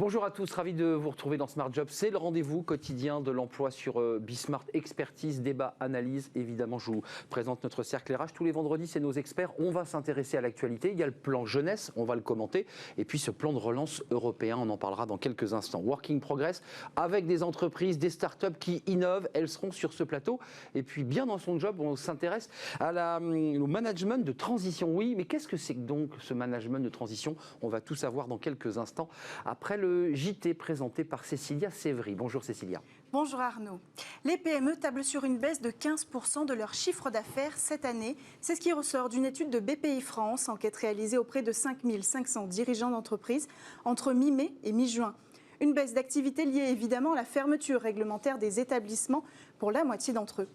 Bonjour à tous, ravi de vous retrouver dans Smart Job. C'est le rendez-vous quotidien de l'emploi sur Bismart. Expertise, débat, analyse. Évidemment, je vous présente notre cercle RH. Tous les vendredis, c'est nos experts. On va s'intéresser à l'actualité. Il y a le plan jeunesse, on va le commenter. Et puis ce plan de relance européen, on en parlera dans quelques instants. Working Progress, avec des entreprises, des startups qui innovent. Elles seront sur ce plateau. Et puis bien dans son job, on s'intéresse au management de transition. Oui, mais qu'est-ce que c'est que donc ce management de transition? On va tout savoir dans quelques instants. Après le JT présenté par Cécilia Sévry. Bonjour Cécilia. Bonjour Arnaud. Les PME tablent sur une baisse de 15% de leur chiffre d'affaires cette année. C'est ce qui ressort d'une étude de BPI France, enquête réalisée auprès de 5500 dirigeants d'entreprises entre mi-mai et mi-juin. Une baisse d'activité liée évidemment à la fermeture réglementaire des établissements pour la moitié d'entre eux.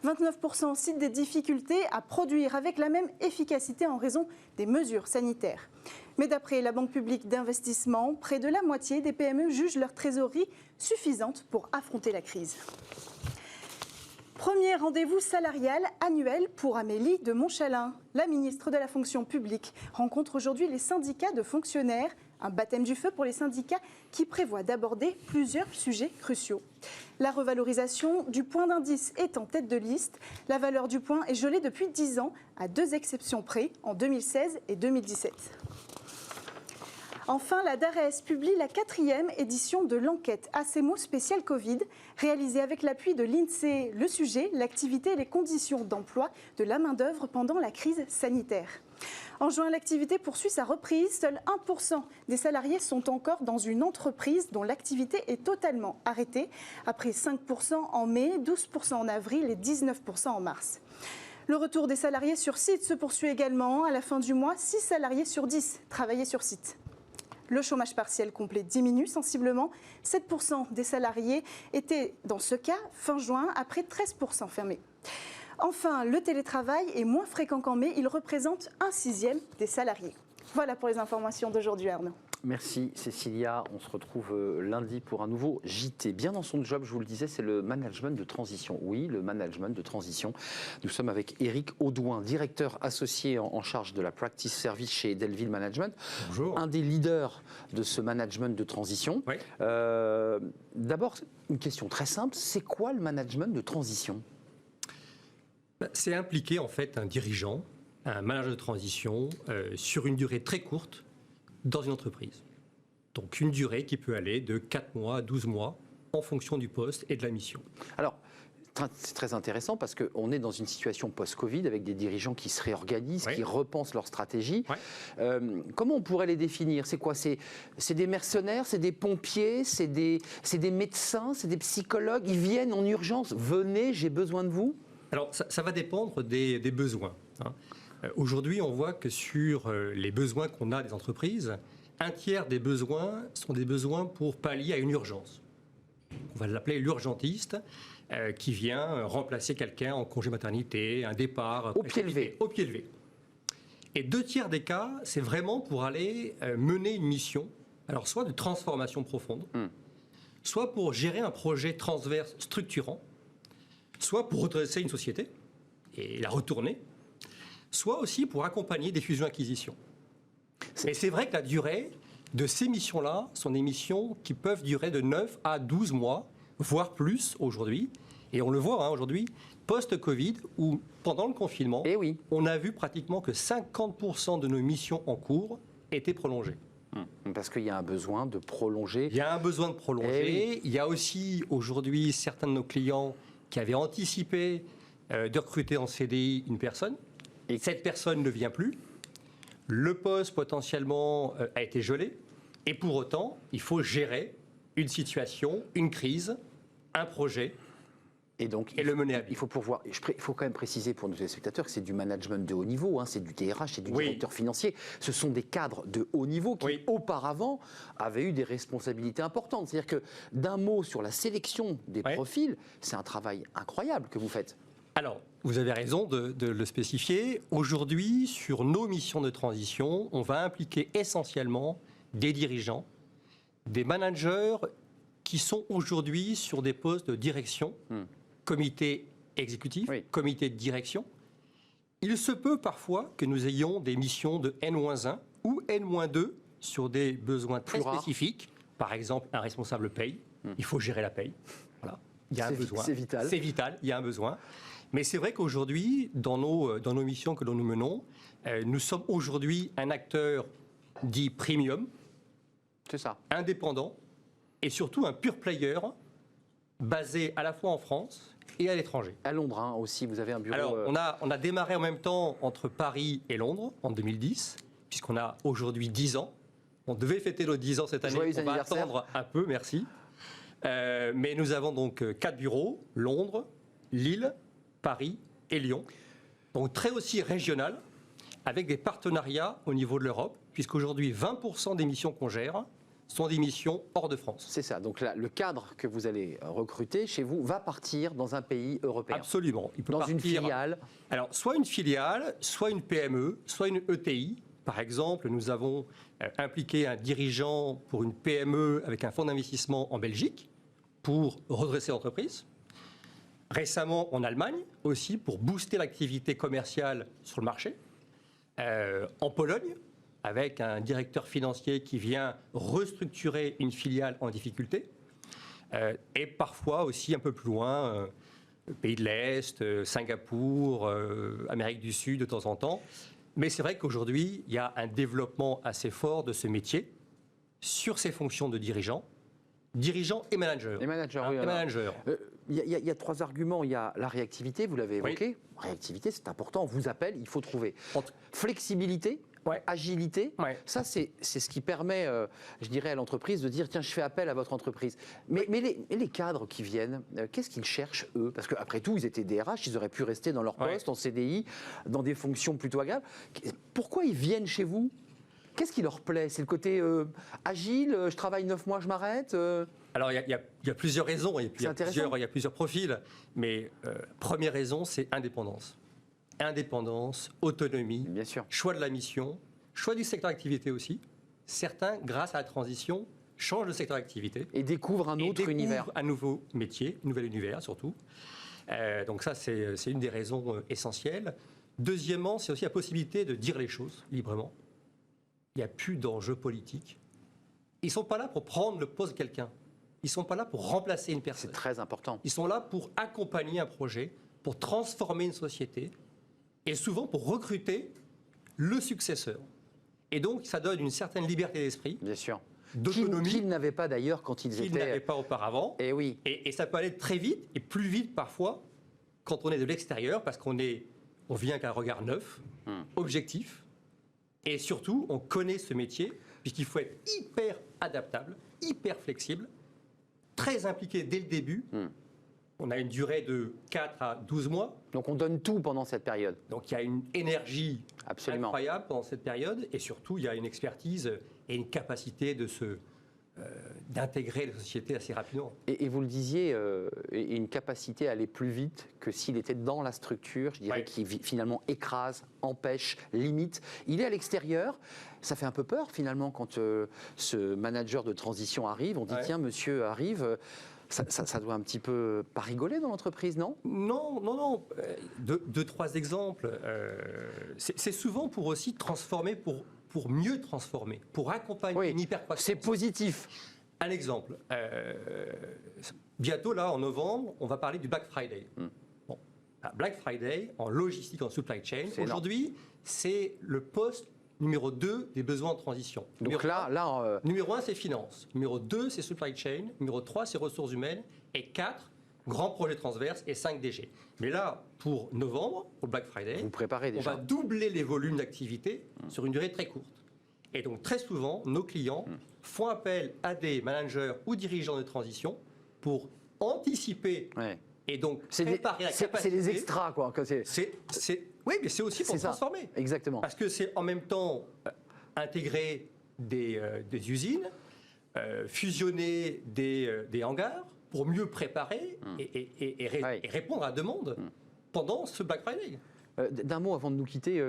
29% citent des difficultés à produire avec la même efficacité en raison des mesures sanitaires. Mais d'après la Banque publique d'investissement, près de la moitié des PME jugent leur trésorerie suffisante pour affronter la crise. Premier rendez-vous salarial annuel pour Amélie de Montchalin. La ministre de la fonction publique rencontre aujourd'hui les syndicats de fonctionnaires. Un baptême du feu pour les syndicats qui prévoit d'aborder plusieurs sujets cruciaux. La revalorisation du point d'indice est en tête de liste. La valeur du point est gelée depuis 10 ans, à 2 exceptions près, en 2016 et 2017. Enfin, la DARES publie la 4e édition de l'enquête ACEMO spéciale Covid, réalisée avec l'appui de l'INSEE. Le sujet, l'activité et les conditions d'emploi de la main-d'œuvre pendant la crise sanitaire. En juin, l'activité poursuit sa reprise. Seuls 1% des salariés sont encore dans une entreprise dont l'activité est totalement arrêtée, après 5% en mai, 12% en avril et 19% en mars. Le retour des salariés sur site se poursuit également. À la fin du mois, 6 salariés sur 10 travaillaient sur site. Le chômage partiel complet diminue sensiblement. 7% des salariés étaient dans ce cas fin juin, après 13% fermés. Enfin, le télétravail est moins fréquent qu'en mai. Il représente 1/6 des salariés. Voilà pour les informations d'aujourd'hui, Arnaud. Merci Cécilia. On se retrouve lundi pour un nouveau JT. Bien dans son job, je vous le disais, c'est le management de transition. Oui, le management de transition. Nous sommes avec Éric Audouin, directeur associé en charge de la Practice Service chez Delville Management. Bonjour. Un des leaders de ce management de transition. Oui. D'abord, une question très simple. C'est quoi le management de transition ? C'est impliquer en fait un dirigeant, un manager de transition sur une durée très courte dans une entreprise. Donc une durée qui peut aller de 4 mois à 12 mois en fonction du poste et de la mission. Alors, c'est très intéressant parce qu'on est dans une situation post-Covid avec des dirigeants qui se réorganisent, qui repensent leur stratégie. Comment on pourrait les définir? C'est quoi? C'est des mercenaires, c'est des pompiers, c'est des médecins, c'est des psychologues? Ils viennent en urgence. Venez, j'ai besoin de vous. Alors, ça va dépendre des besoins. Aujourd'hui, on voit que sur les besoins qu'on a des entreprises, 1/3 des besoins sont des besoins pour pallier à une urgence. On va l'appeler l'urgentiste, qui vient remplacer quelqu'un en congé maternité, un départ au pied levé. Au pied levé. Et 2/3 des cas, c'est vraiment pour aller mener une mission, alors soit de transformation profonde, soit pour gérer un projet transverse structurant, soit pour redresser une société et la retourner, soit aussi pour accompagner des fusions-acquisitions. Mais c'est vrai que la durée de ces missions-là sont des missions qui peuvent durer de 9 à 12 mois, voire plus aujourd'hui. Et on le voit aujourd'hui, post-Covid, où pendant le confinement, on a vu pratiquement que 50% de nos missions en cours étaient prolongées. Parce qu'il y a un besoin de prolonger. Il y a un besoin de prolonger. Il y a aussi aujourd'hui certains de nos clients qui avaient anticipé de recruter en CDI une personne. Et cette personne ne vient plus. Le poste potentiellement a été gelé. Et pour autant, il faut gérer une situation, une crise, un projet. Et donc, le mener à bien. Il faut quand même préciser pour nos téléspectateurs que c'est du management de haut niveau, c'est du DRH, c'est du directeur financier. Ce sont des cadres de haut niveau qui, auparavant, avaient eu des responsabilités importantes. C'est-à-dire que d'un mot sur la sélection des profils, c'est un travail incroyable que vous faites. Alors, vous avez raison de le spécifier. Aujourd'hui, sur nos missions de transition, on va impliquer essentiellement des dirigeants, des managers qui sont aujourd'hui sur des postes de direction, comité exécutif, comité de direction. Il se peut parfois que nous ayons des missions de N-1 ou N-2 sur des besoins très spécifiques Par exemple, un responsable paye. Il faut gérer la paye. Voilà. Il y a un besoin. C'est vital. C'est vital, il y a un besoin. Mais c'est vrai qu'aujourd'hui, dans nos missions que nous menons, nous sommes aujourd'hui un acteur dit premium, C'est ça. indépendant, et surtout un pure player basé à la fois en France et à l'étranger. À Londres hein, aussi, vous avez un bureau. Alors, on a démarré en même temps entre Paris et Londres en 2010, puisqu'on a aujourd'hui 10 ans. On devait fêter nos 10 ans cette année. Joyeux on va anniversaire. attendre un peu, merci. Mais nous avons donc 4 bureaux, Londres, Lille, Paris et Lyon. Donc très aussi régional, avec des partenariats au niveau de l'Europe, puisqu'aujourd'hui 20% des missions qu'on gère sont des missions hors de France. C'est ça. Donc là, le cadre que vous allez recruter chez vous va partir dans un pays européen. Absolument. Il peut Dans une partir- filiale. Alors, soit une filiale, soit une PME, soit une ETI. Par exemple, nous avons impliqué un dirigeant pour une PME avec un fonds d'investissement en Belgique pour redresser l'entreprise. Récemment, en Allemagne aussi, pour booster l'activité commerciale sur le marché. En Pologne, avec un directeur financier qui vient restructurer une filiale en difficulté. Et parfois aussi un peu plus loin, pays de l'Est, Singapour, Amérique du Sud de temps en temps. Mais c'est vrai qu'aujourd'hui, il y a un développement assez fort de ce métier sur ces fonctions de dirigeants et managers. Les managers, Hein, oui, et alors. managers. Il y a 3 arguments. Il y a la réactivité, vous l'avez évoqué. Réactivité, c'est important. On vous appelle, il faut trouver. Entre- Flexibilité, Ouais. agilité. Ouais. Ça, c'est ce qui permet, je dirais, à l'entreprise de dire tiens, je fais appel à votre entreprise. Mais les cadres qui viennent, qu'est-ce qu'ils cherchent, eux? Parce qu'après tout, ils étaient DRH, ils auraient pu rester dans leur poste, en CDI, dans des fonctions plutôt agréables. Pourquoi ils viennent chez vous? Qu'est-ce qui leur plaît? C'est le côté agile, je travaille 9 mois, je m'arrête Alors, il y a plusieurs raisons, et puis C'est intéressant. il y a plusieurs profils. Mais première raison, c'est indépendance. Indépendance, autonomie, Bien sûr. choix de la mission, choix du secteur d'activité aussi. Certains, grâce à la transition, changent de secteur d'activité. Et découvrent un et autre découvrent univers. un nouveau métier, un nouvel univers surtout. Donc ça, c'est une des raisons essentielles. Deuxièmement, c'est aussi la possibilité de dire les choses librement. Il n'y a plus d'enjeux politiques. Ils ne sont pas là pour prendre le poste de quelqu'un. Ils ne sont pas là pour remplacer une personne. C'est très important. Ils sont là pour accompagner un projet, pour transformer une société et souvent pour recruter le successeur. Et donc, ça donne une certaine liberté d'esprit, Bien sûr. d'autonomie Qu'ils n'avaient pas d'ailleurs quand ils qu'ils n'avaient étaient. pas auparavant. Eh oui. Et ça peut aller très vite et plus vite parfois quand on est de l'extérieur parce qu'on vient avec un regard neuf, objectif. Et surtout, on connaît ce métier puisqu'il faut être hyper adaptable, hyper flexible, très impliqué dès le début. On a une durée de 4 à 12 mois. Donc on donne tout pendant cette période. Donc il y a une énergie Absolument. incroyable pendant cette période. Et surtout, il y a une expertise et une capacité d'intégrer la société assez rapidement. Et vous le disiez, et une capacité à aller plus vite que s'il était dans la structure, je dirais, Ouais. qui finalement écrase, empêche, limite. Il est à l'extérieur. Ça fait un peu peur finalement quand ce manager de transition arrive. On dit Ouais. tiens, monsieur arrive. Ça doit un petit peu pas rigoler dans l'entreprise, non? Non. Deux, trois exemples. C'est souvent pour aussi transformer, pour mieux transformer, pour accompagner une hypercroissance. C'est positif. Un exemple. Bientôt, là, en novembre, on va parler du Black Friday. Bon, Black Friday, en logistique, en supply chain, C'est énorme. aujourd'hui, c'est le poste numéro 2 des besoins de transition. Donc Numéro 1, c'est finance. Numéro 2, c'est supply chain. Numéro 3, c'est ressources humaines. Et 4, grands projets transverses. Et 5, DG. Mais là, pour novembre, au Black Friday, vous préparez on déjà. va doubler les volumes d'activité sur une durée très courte. Et donc, très souvent, nos clients font appel à des managers ou dirigeants de transition pour anticiper Ouais. et donc C'est préparer la capacité. des extras, quoi. Oui, mais c'est aussi pour C'est ça. transformer. Exactement. Parce que c'est en même temps intégrer des usines, fusionner des hangars pour mieux préparer et répondre à la demande pendant ce Black Friday. D'un mot avant de nous quitter,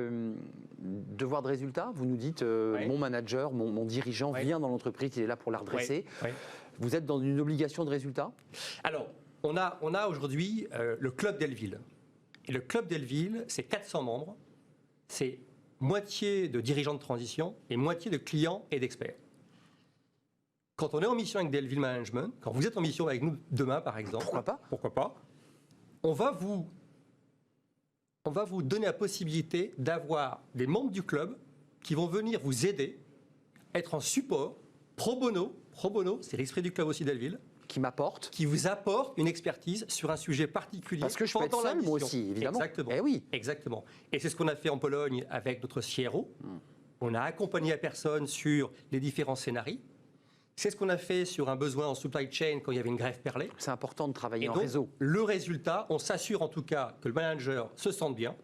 devoir de résultat, vous nous dites mon manager, mon dirigeant vient dans l'entreprise, il est là pour la redresser. Ouais. Vous êtes dans une obligation de résultat? Alors, on a aujourd'hui le Club Delville. Et le Club Delville, c'est 400 membres, c'est moitié de dirigeants de transition et moitié de clients et d'experts. quand on est en mission avec Delville Management, quand vous êtes en mission avec nous demain, par exemple, Pourquoi pas, on va vous donner la possibilité d'avoir des membres du club qui vont venir vous aider, être en support, pro bono, c'est l'esprit du club aussi Delville, qui vous apporte une expertise sur un sujet particulier. Parce que je peux être seul, moi aussi, évidemment. Exactement. Eh oui. Exactement. Et c'est ce qu'on a fait en Pologne avec notre CRO. On a accompagné la personne sur les différents scénarios. C'est ce qu'on a fait sur un besoin en supply chain quand il y avait une grève perlée. C'est important de travailler en donc, réseau. Le résultat, on s'assure en tout cas que le manager se sente bien,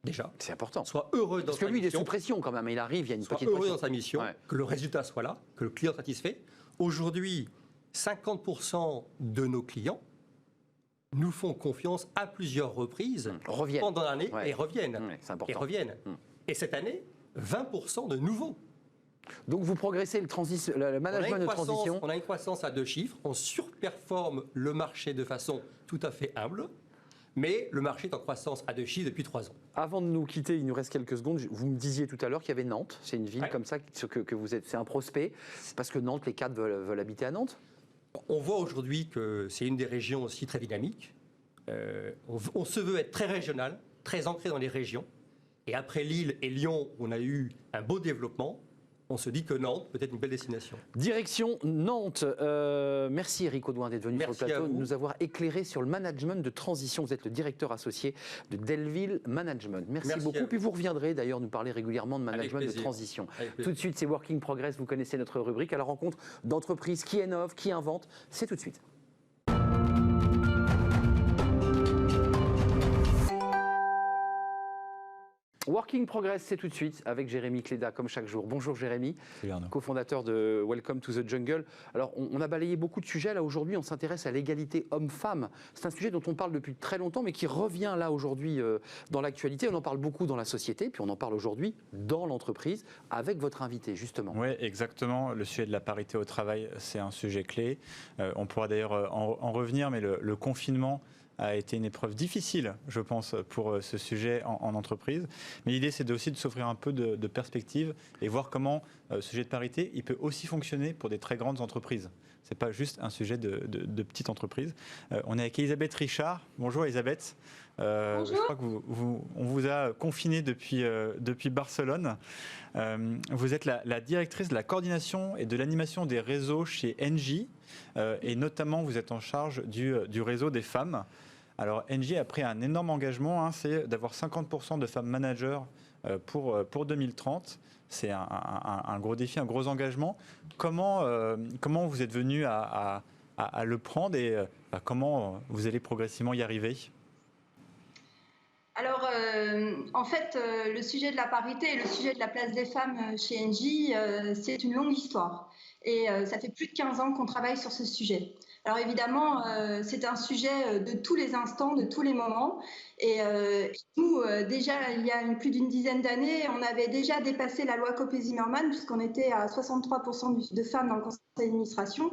déjà. C'est important. Soit heureux dans sa mission. Parce que lui, il est sous pression quand même. Il arrive, il y a une soit petite heureux pression. dans sa mission, que le résultat soit là, que le client soit satisfait. Aujourd'hui, 50% de nos clients nous font confiance à plusieurs reprises pendant l'année et reviennent. C'est important. Et reviennent. Et cette année, 20% de nouveaux. Donc vous progressez le management de transition. On a une croissance à 2 chiffres, on surperforme le marché de façon tout à fait humble, mais le marché est en croissance à 2 chiffres depuis 3 ans. Avant de nous quitter, il nous reste quelques secondes. Vous me disiez tout à l'heure qu'il y avait Nantes. C'est une ville comme ça que vous êtes. C'est un prospect parce que Nantes, les cadres veulent habiter à Nantes. On voit aujourd'hui que c'est une des régions aussi très dynamiques. On se veut être très régional, très ancré dans les régions. Et après Lille et Lyon, on a eu un beau développement. On se dit que Nantes peut être une belle destination. Direction Nantes. Merci Eric Audouin d'être venu sur le plateau, de nous avoir éclairé sur le management de transition. Vous êtes le directeur associé de Delville Management. Merci beaucoup. Puis vous reviendrez d'ailleurs nous parler régulièrement de management de transition. Tout de suite, c'est Working Progress. Vous connaissez notre rubrique à la rencontre d'entreprises qui innovent, qui inventent. C'est tout de suite. Working Progress, c'est tout de suite avec Jérémy Cléda, comme chaque jour. Bonjour Jérémy, cofondateur de Welcome to the Jungle. Alors, on a balayé beaucoup de sujets. Là, aujourd'hui, on s'intéresse à l'égalité homme-femme. C'est un sujet dont on parle depuis très longtemps, mais qui revient là aujourd'hui dans l'actualité. On en parle beaucoup dans la société, puis on en parle aujourd'hui dans l'entreprise, avec votre invité, justement. Oui, exactement. Le sujet de la parité au travail, c'est un sujet clé. On pourra d'ailleurs en revenir, mais le confinement a été une épreuve difficile, je pense, pour ce sujet en entreprise. Mais l'idée, c'est aussi de s'offrir un peu de perspective et voir comment ce sujet de parité, il peut aussi fonctionner pour des très grandes entreprises. Ce n'est pas juste un sujet de petite entreprise. On est avec Elisabeth Richard. Bonjour Elisabeth. Bonjour. Je crois qu'on vous a confiné depuis Barcelone. Vous êtes la directrice de la coordination et de l'animation des réseaux chez Engie. Et notamment, vous êtes en charge du réseau des femmes. Alors, Engie a pris un énorme engagement, c'est d'avoir 50% de femmes managers pour 2030. C'est un gros défi, un gros engagement. Comment vous êtes venu à le prendre et comment vous allez progressivement y arriver ? Alors, en fait, le sujet de la parité et le sujet de la place des femmes chez Engie, c'est une longue histoire. Et ça fait plus de 15 ans qu'on travaille sur ce sujet. Alors évidemment, c'est un sujet de tous les instants, de tous les moments. Et nous, déjà, il y a plus d'une dizaine d'années, on avait déjà dépassé la loi Copé-Zimmermann, puisqu'on était à 63% de femmes dans le conseil d'administration.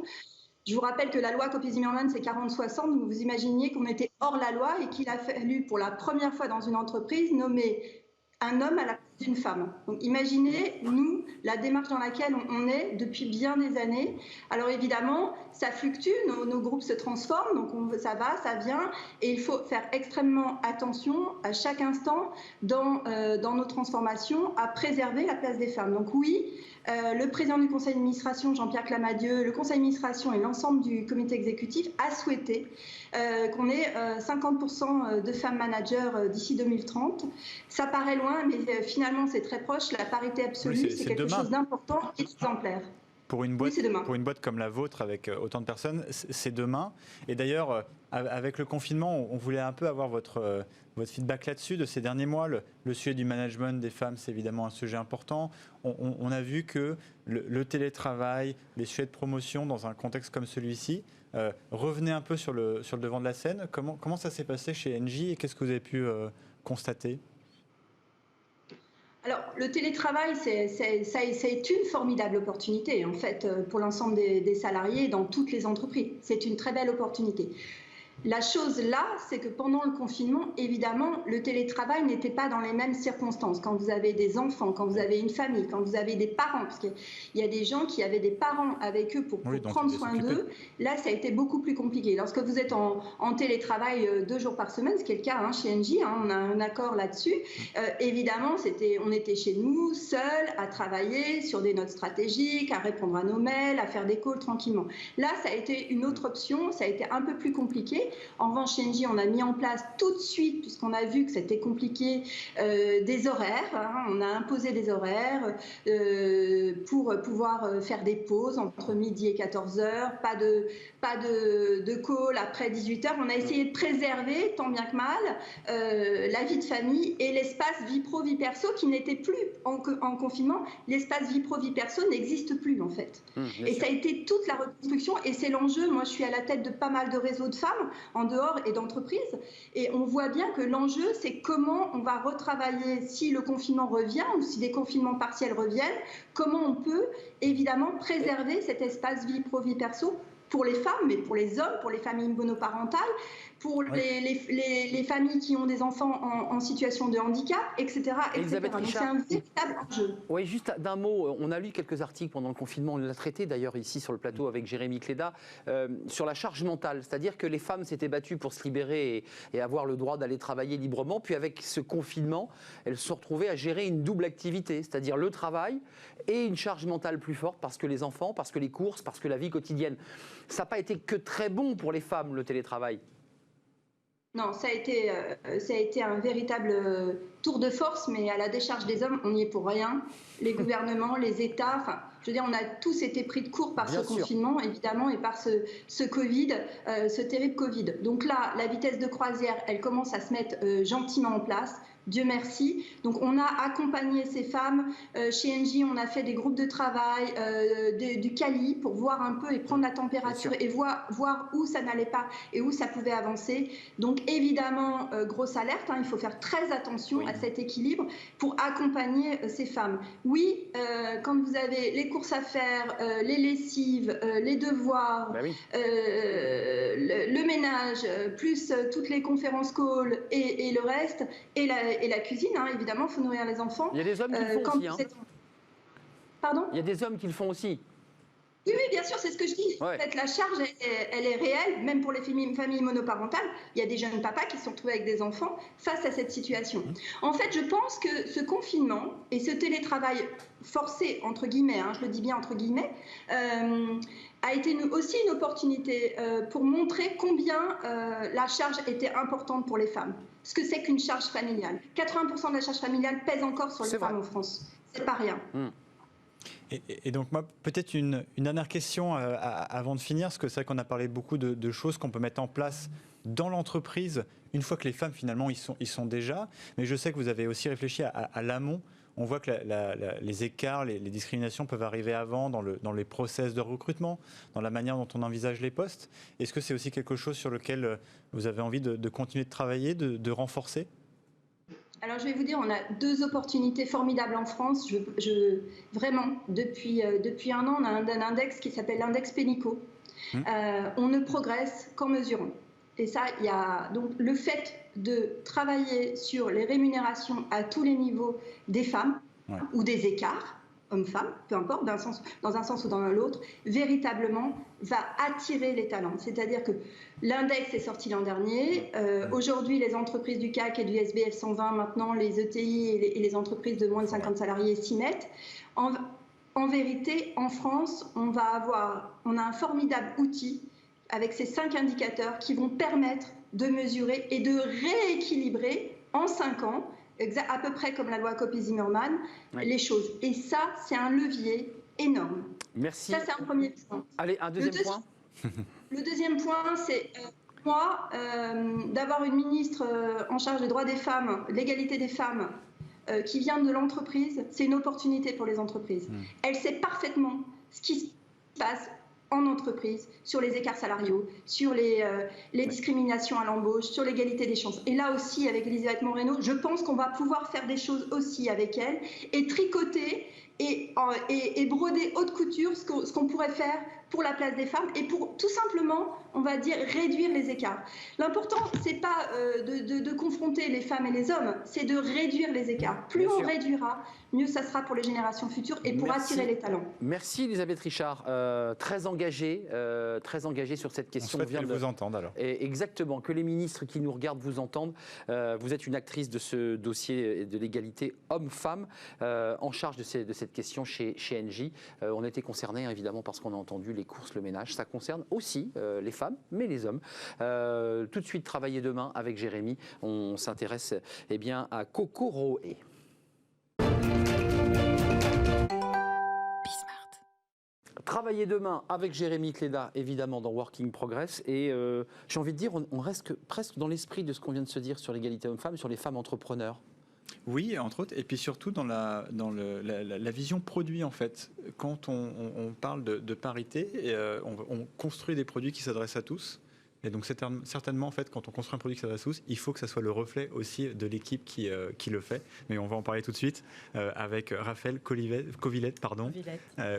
Je vous rappelle que la loi Copé-Zimmermann, c'est 40-60, donc vous imaginiez qu'on était hors la loi et qu'il a fallu, pour la première fois dans une entreprise, nommer un homme à la place d'une femme. Donc imaginez, nous, la démarche dans laquelle on est depuis bien des années. Alors évidemment, ça fluctue, nos groupes se transforment, donc ça va, ça vient, et il faut faire extrêmement attention à chaque instant dans nos transformations à préserver la place des femmes. Donc oui, le président du conseil d'administration, Jean-Pierre Clamadieu, le conseil d'administration et l'ensemble du comité exécutif a souhaité qu'on ait 50% de femmes managers d'ici 2030. Ça paraît loin, mais finalement c'est très proche. La parité absolue, oui, c'est quelque chose d'important et d'exemplaire. Pour une boîte comme la vôtre, avec autant de personnes, c'est demain. Et d'ailleurs, avec le confinement, on voulait un peu avoir votre feedback là-dessus de ces derniers mois. Le sujet du management des femmes, c'est évidemment un sujet important. On a vu que le télétravail, les sujets de promotion dans un contexte comme celui-ci, revenaient un peu sur le devant de la scène. Comment ça s'est passé chez Engie et qu'est-ce que vous avez pu constater ? Alors, le télétravail, c'est une formidable opportunité, en fait, pour l'ensemble des salariés dans toutes les entreprises. C'est une très belle opportunité. La chose là, c'est que pendant le confinement, évidemment, le télétravail n'était pas dans les mêmes circonstances. Quand vous avez des enfants, quand vous avez une famille, quand vous avez des parents, parce qu'il y a des gens qui avaient des parents avec eux pour prendre soin d'eux, là, ça a été beaucoup plus compliqué. Lorsque vous êtes en télétravail 2 jours par semaine, ce qui est le cas chez Engie, on a un accord là-dessus, évidemment, on était chez nous, seuls, à travailler sur des notes stratégiques, à répondre à nos mails, à faire des calls tranquillement. Là, ça a été une autre option, ça a été un peu plus compliqué. En revanche, chez Engie, on a mis en place tout de suite, puisqu'on a vu que c'était compliqué, des horaires. On a imposé des horaires pour pouvoir faire des pauses entre midi et 14h, pas de call après 18h. On a essayé de préserver, tant bien que mal, la vie de famille et l'espace vie pro, vie perso qui n'était plus en confinement. L'espace vie pro, vie perso n'existe plus en fait. Et ça a été toute la reconstruction et c'est l'enjeu. Moi, je suis à la tête de pas mal de réseaux de femmes en dehors et d'entreprises. Et on voit bien que l'enjeu, c'est comment on va retravailler si le confinement revient ou si des confinements partiels reviennent, comment on peut évidemment préserver cet espace vie pro, vie perso pour les femmes, mais pour les hommes, pour les familles monoparentales, pour les familles qui ont des enfants en situation de handicap, etc. Elisabeth Donc c'est Richard. un véritable enjeu. Oui, juste d'un mot, on a lu quelques articles pendant le confinement, on l'a traité d'ailleurs ici sur le plateau avec Jérémy Cléda, sur la charge mentale, c'est-à-dire que les femmes s'étaient battues pour se libérer et avoir le droit d'aller travailler librement, puis avec ce confinement, elles se sont retrouvées à gérer une double activité, c'est-à-dire le travail et une charge mentale plus forte parce que les enfants, parce que les courses, parce que la vie quotidienne. Ça n'a pas été que très bon pour les femmes, le télétravail. Non, ça a été un véritable tour de force, mais à la décharge des hommes, on n'y est pour rien. Les gouvernements, les États, enfin, je veux dire, on a tous été pris de court par confinement, évidemment, et par ce Covid, ce terrible Covid. Donc là, la vitesse de croisière, elle commence à se mettre gentiment en place. Dieu merci. Donc on a accompagné ces femmes. Chez Engie, on a fait des groupes de travail, du Cali pour voir un peu et prendre la température et voir où ça n'allait pas et où ça pouvait avancer. Donc évidemment, grosse alerte, il faut faire très attention à cet équilibre pour accompagner ces femmes. Oui, quand vous avez les courses à faire, les lessives, les devoirs, le ménage, plus toutes les conférences calls et le reste, et la cuisine, évidemment, il faut nourrir les enfants. Il y a des hommes qui le font aussi. Pardon ? Il y a des hommes qui le font aussi. Oui, bien sûr, c'est ce que je dis. En fait, la charge, elle est réelle, même pour les familles monoparentales. Il y a des jeunes papas qui se sont retrouvés avec des enfants face à cette situation. En fait, je pense que ce confinement et ce télétravail forcé, entre guillemets, je le dis bien entre guillemets, a été aussi une opportunité pour montrer combien la charge était importante pour les femmes. Ce que c'est qu'une charge familiale. 80% de la charge familiale pèse encore sur les femmes en France. C'est pas rien. Et donc moi, peut-être une dernière question avant de finir, parce que c'est vrai qu'on a parlé beaucoup de choses qu'on peut mettre en place dans l'entreprise une fois que les femmes finalement y sont déjà. Mais je sais que vous avez aussi réfléchi à l'amont. On voit que les écarts, les discriminations peuvent arriver avant dans les process de recrutement, dans la manière dont on envisage les postes. Est-ce que c'est aussi quelque chose sur lequel vous avez envie de continuer de travailler, de renforcer ? Alors, je vais vous dire, on a 2 opportunités formidables en France. Vraiment, depuis 1 an, on a un index qui s'appelle l'index Pénicaud. On ne progresse qu'en mesurant. Et ça, il y a donc le fait de travailler sur les rémunérations à tous les niveaux des femmes ou des écarts, hommes-femmes, peu importe, dans un sens ou dans l'autre, véritablement va attirer les talents. C'est-à-dire que l'index est sorti l'an dernier. Aujourd'hui, les entreprises du CAC et du SBF 120, maintenant les ETI et les entreprises de moins de 50 salariés s'y mettent. En vérité, en France, on a un formidable outil avec ces 5 indicateurs qui vont permettre de mesurer et de rééquilibrer en 5 ans, à peu près comme la loi Copé-Zimmermann, les choses. Et ça, c'est un levier énorme. Merci. Ça, c'est un premier point. Allez, un deuxième point. Le deuxième point, c'est d'avoir une ministre en charge des droits des femmes, de l'égalité des femmes, qui vient de l'entreprise. C'est une opportunité pour les entreprises. Elle sait parfaitement ce qui se passe en entreprise, sur les écarts salariaux, sur les discriminations à l'embauche, sur l'égalité des chances. Et là aussi, avec Elisabeth Moreno, je pense qu'on va pouvoir faire des choses aussi avec elle et tricoter et broder haute couture ce qu'on pourrait faire pour la place des femmes et pour tout simplement, on va dire, réduire les écarts. L'important, c'est pas de confronter les femmes et les hommes, c'est de réduire les écarts. Plus on réduira, mieux ça sera pour les générations futures et pour attirer les talents. Merci Elisabeth Richard, très engagée sur cette question. On souhaite qu'elle vous entende alors. Et exactement, que les ministres qui nous regardent vous entendent. Vous êtes une actrice de ce dossier de l'égalité homme-femme en charge de cette question chez Engie. On a été concernés évidemment parce qu'on a entendu les courses, le ménage. Ça concerne aussi les femmes, mais les hommes. Tout de suite, Travailler demain avec Jérémy. On s'intéresse à Kokoroé. Travailler demain avec Jérémy Cléda, évidemment, dans Working Progress. Et j'ai envie de dire, on reste presque dans l'esprit de ce qu'on vient de se dire sur l'égalité homme-femme, sur les femmes entrepreneurs. Oui, entre autres, et puis surtout dans la vision produit, en fait. Quand on parle de parité, on construit des produits qui s'adressent à tous. Et donc certainement, en fait, quand on construit un produit qui s'adresse à tous, il faut que ça soit le reflet aussi de l'équipe qui le fait. Mais on va en parler tout de suite avec Raphaël Covillette.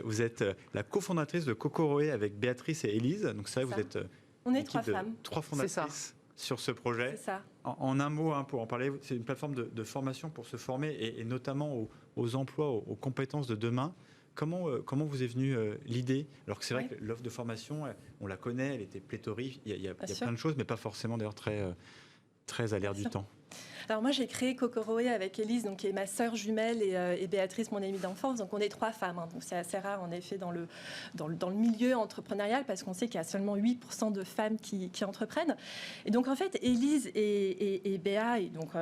Vous êtes la cofondatrice de Kokoroé avec Béatrice et Élise. Donc ça, vous êtes on est trois femmes. Trois fondatrices sur ce projet. C'est ça. En un mot, pour en parler, c'est une plateforme de formation pour se former et notamment aux emplois, aux compétences de demain. Comment vous est venue l'idée? Alors que c'est vrai que l'offre de formation, on la connaît, elle était pléthorique, il y a plein de choses, mais pas forcément d'ailleurs très à l'air du temps. Alors moi j'ai créé Kokoroé avec Élise, donc qui est ma sœur jumelle, et Béatrice, mon amie d'enfance. Donc on est trois femmes, donc c'est assez rare en effet dans le milieu entrepreneurial, parce qu'on sait qu'il y a seulement 8% de femmes qui entreprennent. Et donc en fait Élise et Béa, et donc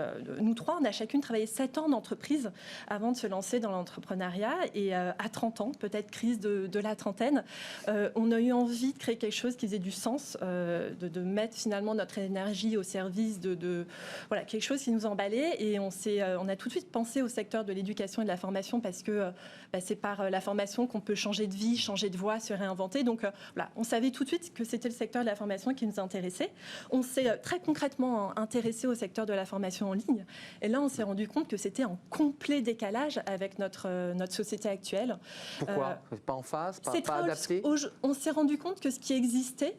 nous trois, on a chacune travaillé 7 ans d'entreprise avant de se lancer dans l'entrepreneuriat. Et à 30 ans, peut-être crise de la trentaine, on a eu envie de créer quelque chose qui faisait du sens, de mettre finalement notre énergie au service de quelque chose qui nous emballait. Et on a tout de suite pensé au secteur de l'éducation et de la formation, parce que c'est par la formation qu'on peut changer de vie, changer de voie, se réinventer. Donc on savait tout de suite que c'était le secteur de la formation qui nous intéressait. On s'est très concrètement intéressé au secteur de la formation en ligne. Et là, on s'est rendu compte que c'était en complet décalage avec notre société actuelle. Pourquoi pas en phase, pas adapté? On s'est rendu compte que ce qui existait,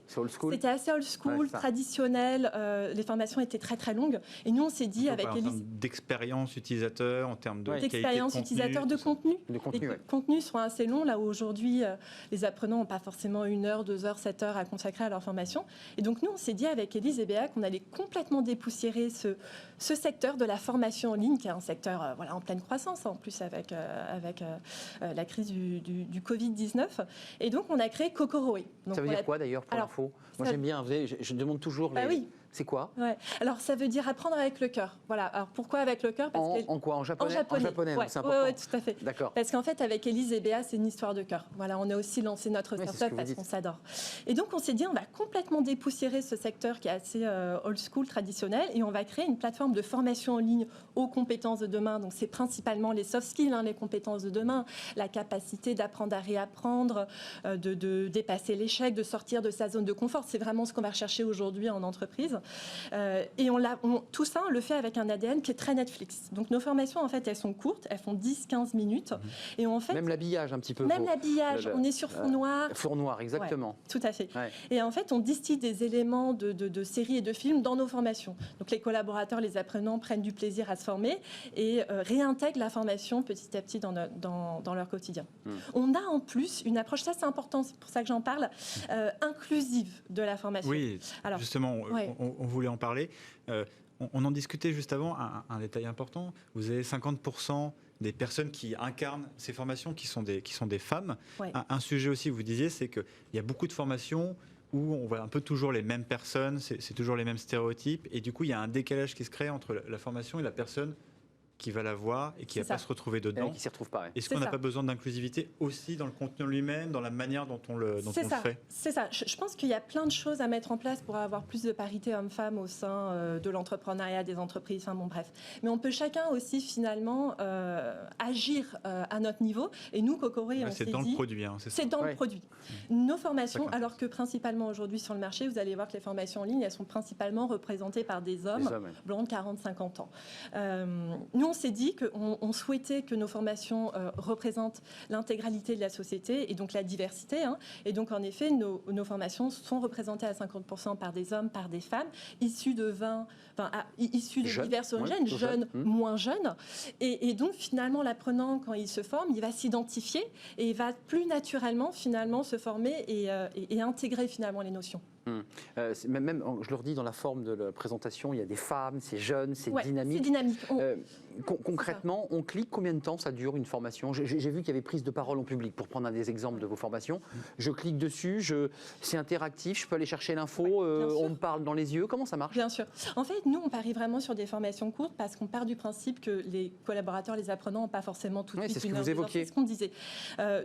c'était assez old school, traditionnel. Les formations étaient très très longues. Et nous, on s'est dit avec Élise, en termes d'expérience utilisateur, en termes de d'expérience utilisateur, de contenu. Les contenus sont assez longs, là où aujourd'hui les apprenants n'ont pas forcément 1 heure, 2 heures, 7 heures à consacrer à leur formation. Et donc nous, on s'est dit avec Élise et Béa qu'on allait complètement dépoussiérer ce secteur de la formation en ligne, qui est un secteur en pleine croissance, en plus avec la crise du Covid-19. Et donc on a créé Kokoroé. Ça veut dire quoi d'ailleurs, pour l'info? Moi j'aime bien, je demande toujours C'est quoi? Alors ça veut dire apprendre avec le cœur. Voilà. Alors pourquoi avec le cœur? En quoi? En japonais? En japonais, c'est important. Oui, tout à fait. D'accord. Parce qu'en fait, avec Élise et Béa, c'est une histoire de cœur. Voilà, on a aussi lancé notre start-up parce qu'on s'adore. Et donc on s'est dit, on va complètement dépoussiérer ce secteur qui est assez old school, traditionnel, et on va créer une plateforme de formation en ligne aux compétences de demain. Donc c'est principalement les soft skills, les compétences de demain, la capacité d'apprendre à réapprendre, de dépasser l'échec, de sortir de sa zone de confort. C'est vraiment ce qu'on va rechercher aujourd'hui en entreprise. Et tout ça, on le fait avec un ADN qui est très Netflix. Donc nos formations, en fait, elles sont courtes, elles font 10-15 minutes. Et en fait, même l'habillage un petit peu. Même l'habillage, on est sur fond noir. Fond noir, exactement. Ouais, tout à fait. Ouais. Et en fait, on distille des éléments de séries et de films dans nos formations. Donc les collaborateurs, les apprenants prennent du plaisir à se former et réintègrent la formation petit à petit dans leur quotidien. On a en plus une approche, ça c'est important, c'est pour ça que j'en parle, inclusive de la formation. Oui, alors, justement, on voulait en parler. On en discutait juste avant, un détail important. Vous avez 50% des personnes qui incarnent ces formations qui sont des femmes. Ouais. Un sujet aussi, vous disiez, c'est qu'il y a beaucoup de formations où on voit un peu toujours les mêmes personnes, c'est toujours les mêmes stéréotypes, et du coup, il y a un décalage qui se crée entre la formation et la personne qui va la voir et qui ne va pas se retrouver dedans. Qui s'y retrouve pas. Est-ce qu'on n'a pas besoin d'inclusivité aussi dans le contenu lui-même, dans la manière dont on le fait? C'est ça. Je pense qu'il y a plein de choses à mettre en place pour avoir plus de parité homme-femme au sein de l'entrepreneuriat, des entreprises, enfin bon bref. Mais on peut chacun aussi finalement agir à notre niveau. Et nous, Kokoroé, on s'est dit... C'est dans le produit. C'est dans le produit. Nos formations, alors que principalement aujourd'hui sur le marché, vous allez voir que les formations en ligne, elles sont principalement représentées par des hommes blonds de 40-50 ans. Nous, on s'est dit qu'on souhaitait que nos formations représentent l'intégralité de la société et donc la diversité. Et donc, en effet, nos formations sont représentées à 50% par des hommes, par des femmes, issus de diverses origines, jeunes, moins jeunes. Et donc, finalement, l'apprenant, quand il se forme, il va s'identifier et il va plus naturellement, finalement, se former et intégrer, finalement, les notions. Même, je le redis, dans la forme de la présentation, il y a des femmes, c'est jeune, c'est dynamique. C'est dynamique. Concrètement, on clique, combien de temps ça dure une formation? J'ai vu qu'il y avait prise de parole en public, pour prendre un des exemples de vos formations. Je clique dessus, c'est interactif, je peux aller chercher l'info, on me parle dans les yeux, comment ça marche? Bien sûr. En fait, nous, on parie vraiment sur des formations courtes parce qu'on part du principe que les collaborateurs, les apprenants n'ont pas forcément tout de suite une heure. C'est ce que vous évoquiez. C'est ce qu'on disait.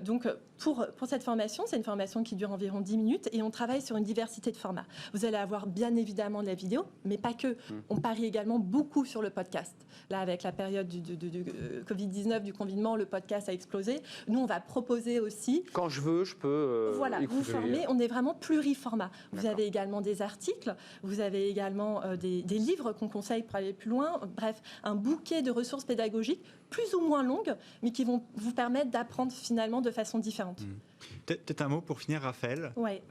Donc, pour cette formation, c'est une formation qui dure environ 10 minutes et on travaille sur une diversité de formats. Vous allez avoir bien évidemment de la vidéo, mais pas que. On parie également beaucoup sur le podcast. Là, avec la période du Covid-19, du confinement, le podcast a explosé. Nous, on va proposer aussi... Quand je veux, je peux voilà, écouter. vous formez. On est vraiment pluriformat. Vous avez également des articles, vous avez également des livres qu'on conseille pour aller plus loin. Bref, un bouquet de ressources pédagogiques plus ou moins longues, mais qui vont vous permettre d'apprendre finalement de façon différente. Peut-être un mot pour finir, Raphaël. Ouais.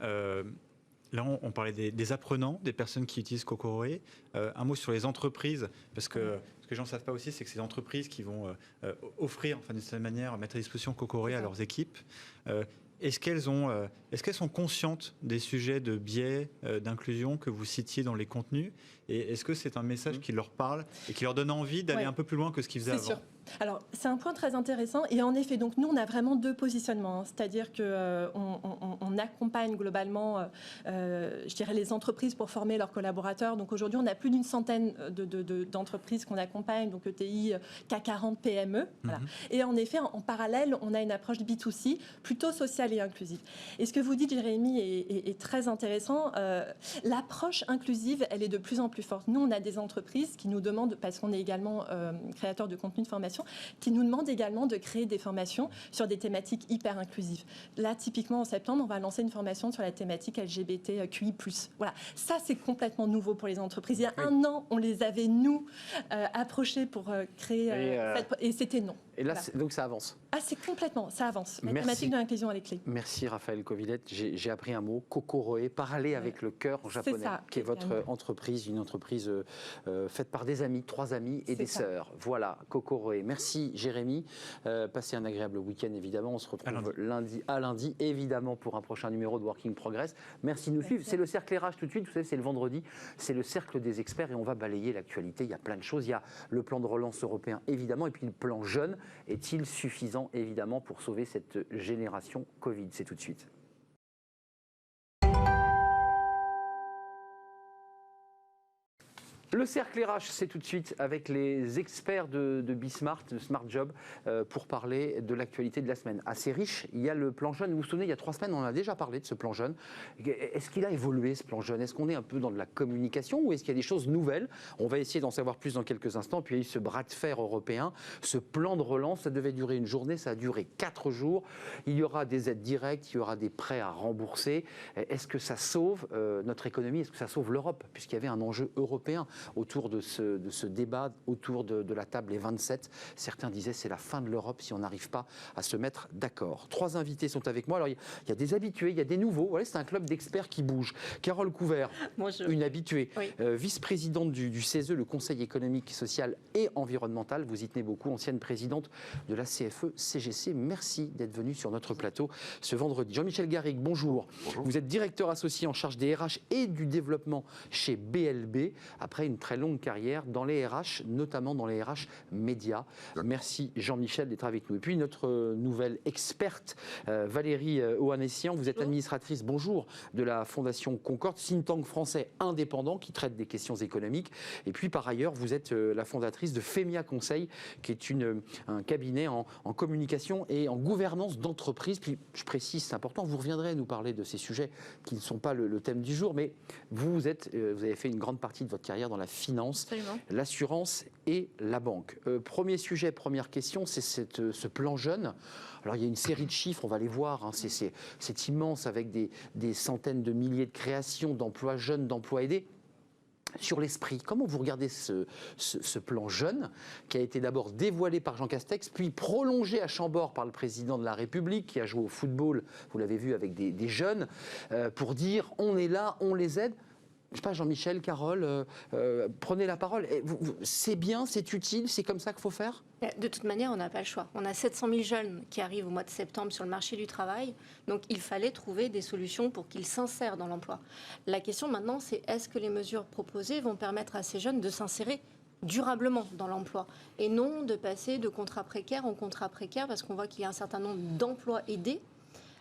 Là, on parlait des apprenants, des personnes qui utilisent Kokoroé. Un mot sur les entreprises, parce que ce que les gens ne savent pas aussi, c'est que ces entreprises qui vont offrir, enfin, d'une certaine manière, mettre à disposition Kokoroé à leurs équipes, est-ce qu'elles sont conscientes des sujets de biais, d'inclusion que vous citiez dans les contenus? Et est-ce que c'est un message qui leur parle et qui leur donne envie d'aller un peu plus loin que ce qu'ils faisaient avant? C'est sûr. Alors, c'est un point très intéressant. Et en effet, donc, nous, on a vraiment deux positionnements. C'est-à-dire qu'on accompagne globalement, je dirais, les entreprises pour former leurs collaborateurs. Donc, aujourd'hui, on a plus d'une centaine d'entreprises qu'on accompagne, donc ETI, CAC 40, PME. Voilà. Et en effet, en parallèle, on a une approche B2C plutôt sociale et inclusive. Et ce que vous dites, Jérémy, est très intéressant. L'approche inclusive, elle est de plus en plus forte. Nous, on a des entreprises qui nous demandent, parce qu'on est également créateur de contenu de formation, qui nous demandent également de créer des formations sur des thématiques hyper inclusives. Là, typiquement, en septembre, on va lancer une formation sur la thématique LGBTQI+. Voilà, ça, c'est complètement nouveau pour les entreprises. Il y a un an, on les avait, nous, approchés pour créer... et c'était non. Et là, donc ça avance. Ah, c'est complètement, ça avance. La thématique de l'inclusion, elle est clé. Merci Raphaël Kovilette. J'ai appris un mot, Kokoroé, parler avec le cœur en japonais, qui est votre entreprise, une entreprise faite par des amis, 3 amis et des sœurs. Voilà, Kokoroé. Merci Jérémy. Passez un agréable week-end évidemment. On se retrouve lundi à lundi, évidemment, pour un prochain numéro de Working Progress. Merci de nous suivre. C'est le cercle RH tout de suite. Vous savez, c'est le vendredi. C'est le cercle des experts et on va balayer l'actualité. Il y a plein de choses. Il y a le plan de relance européen, évidemment, et puis le plan jeune. Est-il suffisant, évidemment, pour sauver cette génération Covid? C'est tout de suite. Le cercle RH, c'est tout de suite avec les experts de Bismart, de Smart Job, pour parler de l'actualité de la semaine. Assez riche, il y a le plan jeune. Vous vous souvenez, il y a 3 semaines, on a déjà parlé de ce plan jeune. Est-ce qu'il a évolué, ce plan jeune? Est-ce qu'on est un peu dans de la communication ou est-ce qu'il y a des choses nouvelles? On va essayer d'en savoir plus dans quelques instants. Puis il y a eu ce bras de fer européen, ce plan de relance. Ça devait durer une journée, ça a duré 4 jours. Il y aura des aides directes, il y aura des prêts à rembourser. Est-ce que ça sauve notre économie? Est-ce que ça sauve l'Europe? Puisqu'il y avait un enjeu européen autour de ce débat, autour de la table, les 27. Certains disaient c'est la fin de l'Europe si on n'arrive pas à se mettre d'accord. 3 invités sont avec moi. Alors il y a des habitués, il y a des nouveaux. Voilà, c'est un club d'experts qui bouge. Carole Couvert, bonjour. Une habituée, vice-présidente du CESE, le Conseil économique, social et environnemental. Vous y tenez beaucoup, ancienne présidente de la CFE-CGC. Merci d'être venue sur notre plateau ce vendredi. Jean-Michel Garrigue, bonjour. Vous êtes directeur associé en charge des RH et du développement chez BLB, après une très longue carrière dans les RH, notamment dans les RH médias. Merci Jean-Michel d'être avec nous. Et puis notre nouvelle experte, Valérie Ohanessian, vous êtes administratrice, bonjour, de la Fondation Concorde, think tank français indépendant qui traite des questions économiques. Et puis par ailleurs, vous êtes la fondatrice de Femia Conseil, qui est un cabinet en communication et en gouvernance d'entreprise. Puis je précise, c'est important, vous reviendrez nous parler de ces sujets qui ne sont pas le thème du jour, mais vous avez fait une grande partie de votre carrière dans la finance, l'assurance et la banque. Premier sujet, première question, c'est ce plan jeune. Alors il y a une série de chiffres, on va les voir, hein, c'est immense avec des centaines de milliers de créations d'emplois jeunes, d'emplois aidés. Sur l'esprit, comment vous regardez ce plan jeune qui a été d'abord dévoilé par Jean Castex, puis prolongé à Chambord par le président de la République qui a joué au football, vous l'avez vu, avec des jeunes, pour dire on est là, on les aide. Je ne sais pas, Jean-Michel, Carole, prenez la parole. C'est bien, c'est utile, c'est comme ça qu'il faut faire ? De toute manière, on n'a pas le choix. On a 700 000 jeunes qui arrivent au mois de septembre sur le marché du travail. Donc, il fallait trouver des solutions pour qu'ils s'insèrent dans l'emploi. La question maintenant, c'est est-ce que les mesures proposées vont permettre à ces jeunes de s'insérer durablement dans l'emploi et non de passer de contrat précaire en contrat précaire parce qu'on voit qu'il y a un certain nombre d'emplois aidés.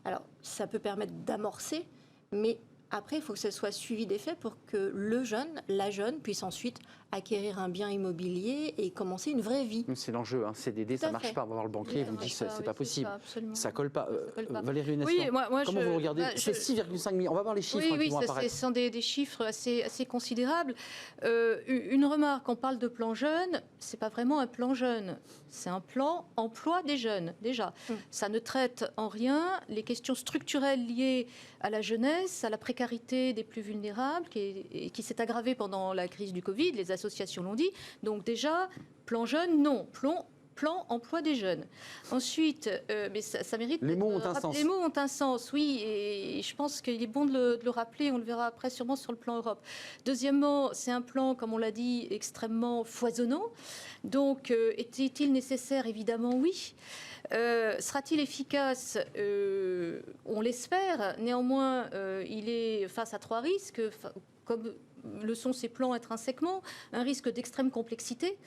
Alors, ça peut permettre d'amorcer, mais après, il faut que ce soit suivi d'effet pour que le jeune, la jeune, puisse ensuite acquérir un bien immobilier et commencer une vraie vie. C'est l'enjeu, hein. CDD, ça ne marche pas. On va voir le banquier, vous dit c'est pas possible. Ça ne colle pas. Valérie Younessian, comment vous regardez C'est 6,5 millions. On va voir les chiffres qui vont apparaître. Ce sont des chiffres assez considérables. Une remarque, on parle de plan jeune, ce n'est pas vraiment un plan jeune. C'est un plan emploi des jeunes, déjà. Ça ne traite en rien les questions structurelles liées à la jeunesse, à la précarité des plus vulnérables, qui s'est aggravée pendant la crise du Covid, les associations l'ont dit. Donc déjà, plan jeune, non. Plan emploi des jeunes. Ensuite, mais ça mérite... Les mots ont un sens. Les mots ont un sens, oui, et je pense qu'il est bon de le rappeler, on le verra après sûrement sur le plan Europe. Deuxièmement, c'est un plan, comme on l'a dit, extrêmement foisonnant. Donc, était-il nécessaire ? Évidemment, oui. Sera-t-il efficace ? On l'espère. Néanmoins, il est face à 3 risques, comme le sont ces plans intrinsèquement, un risque d'extrême complexité.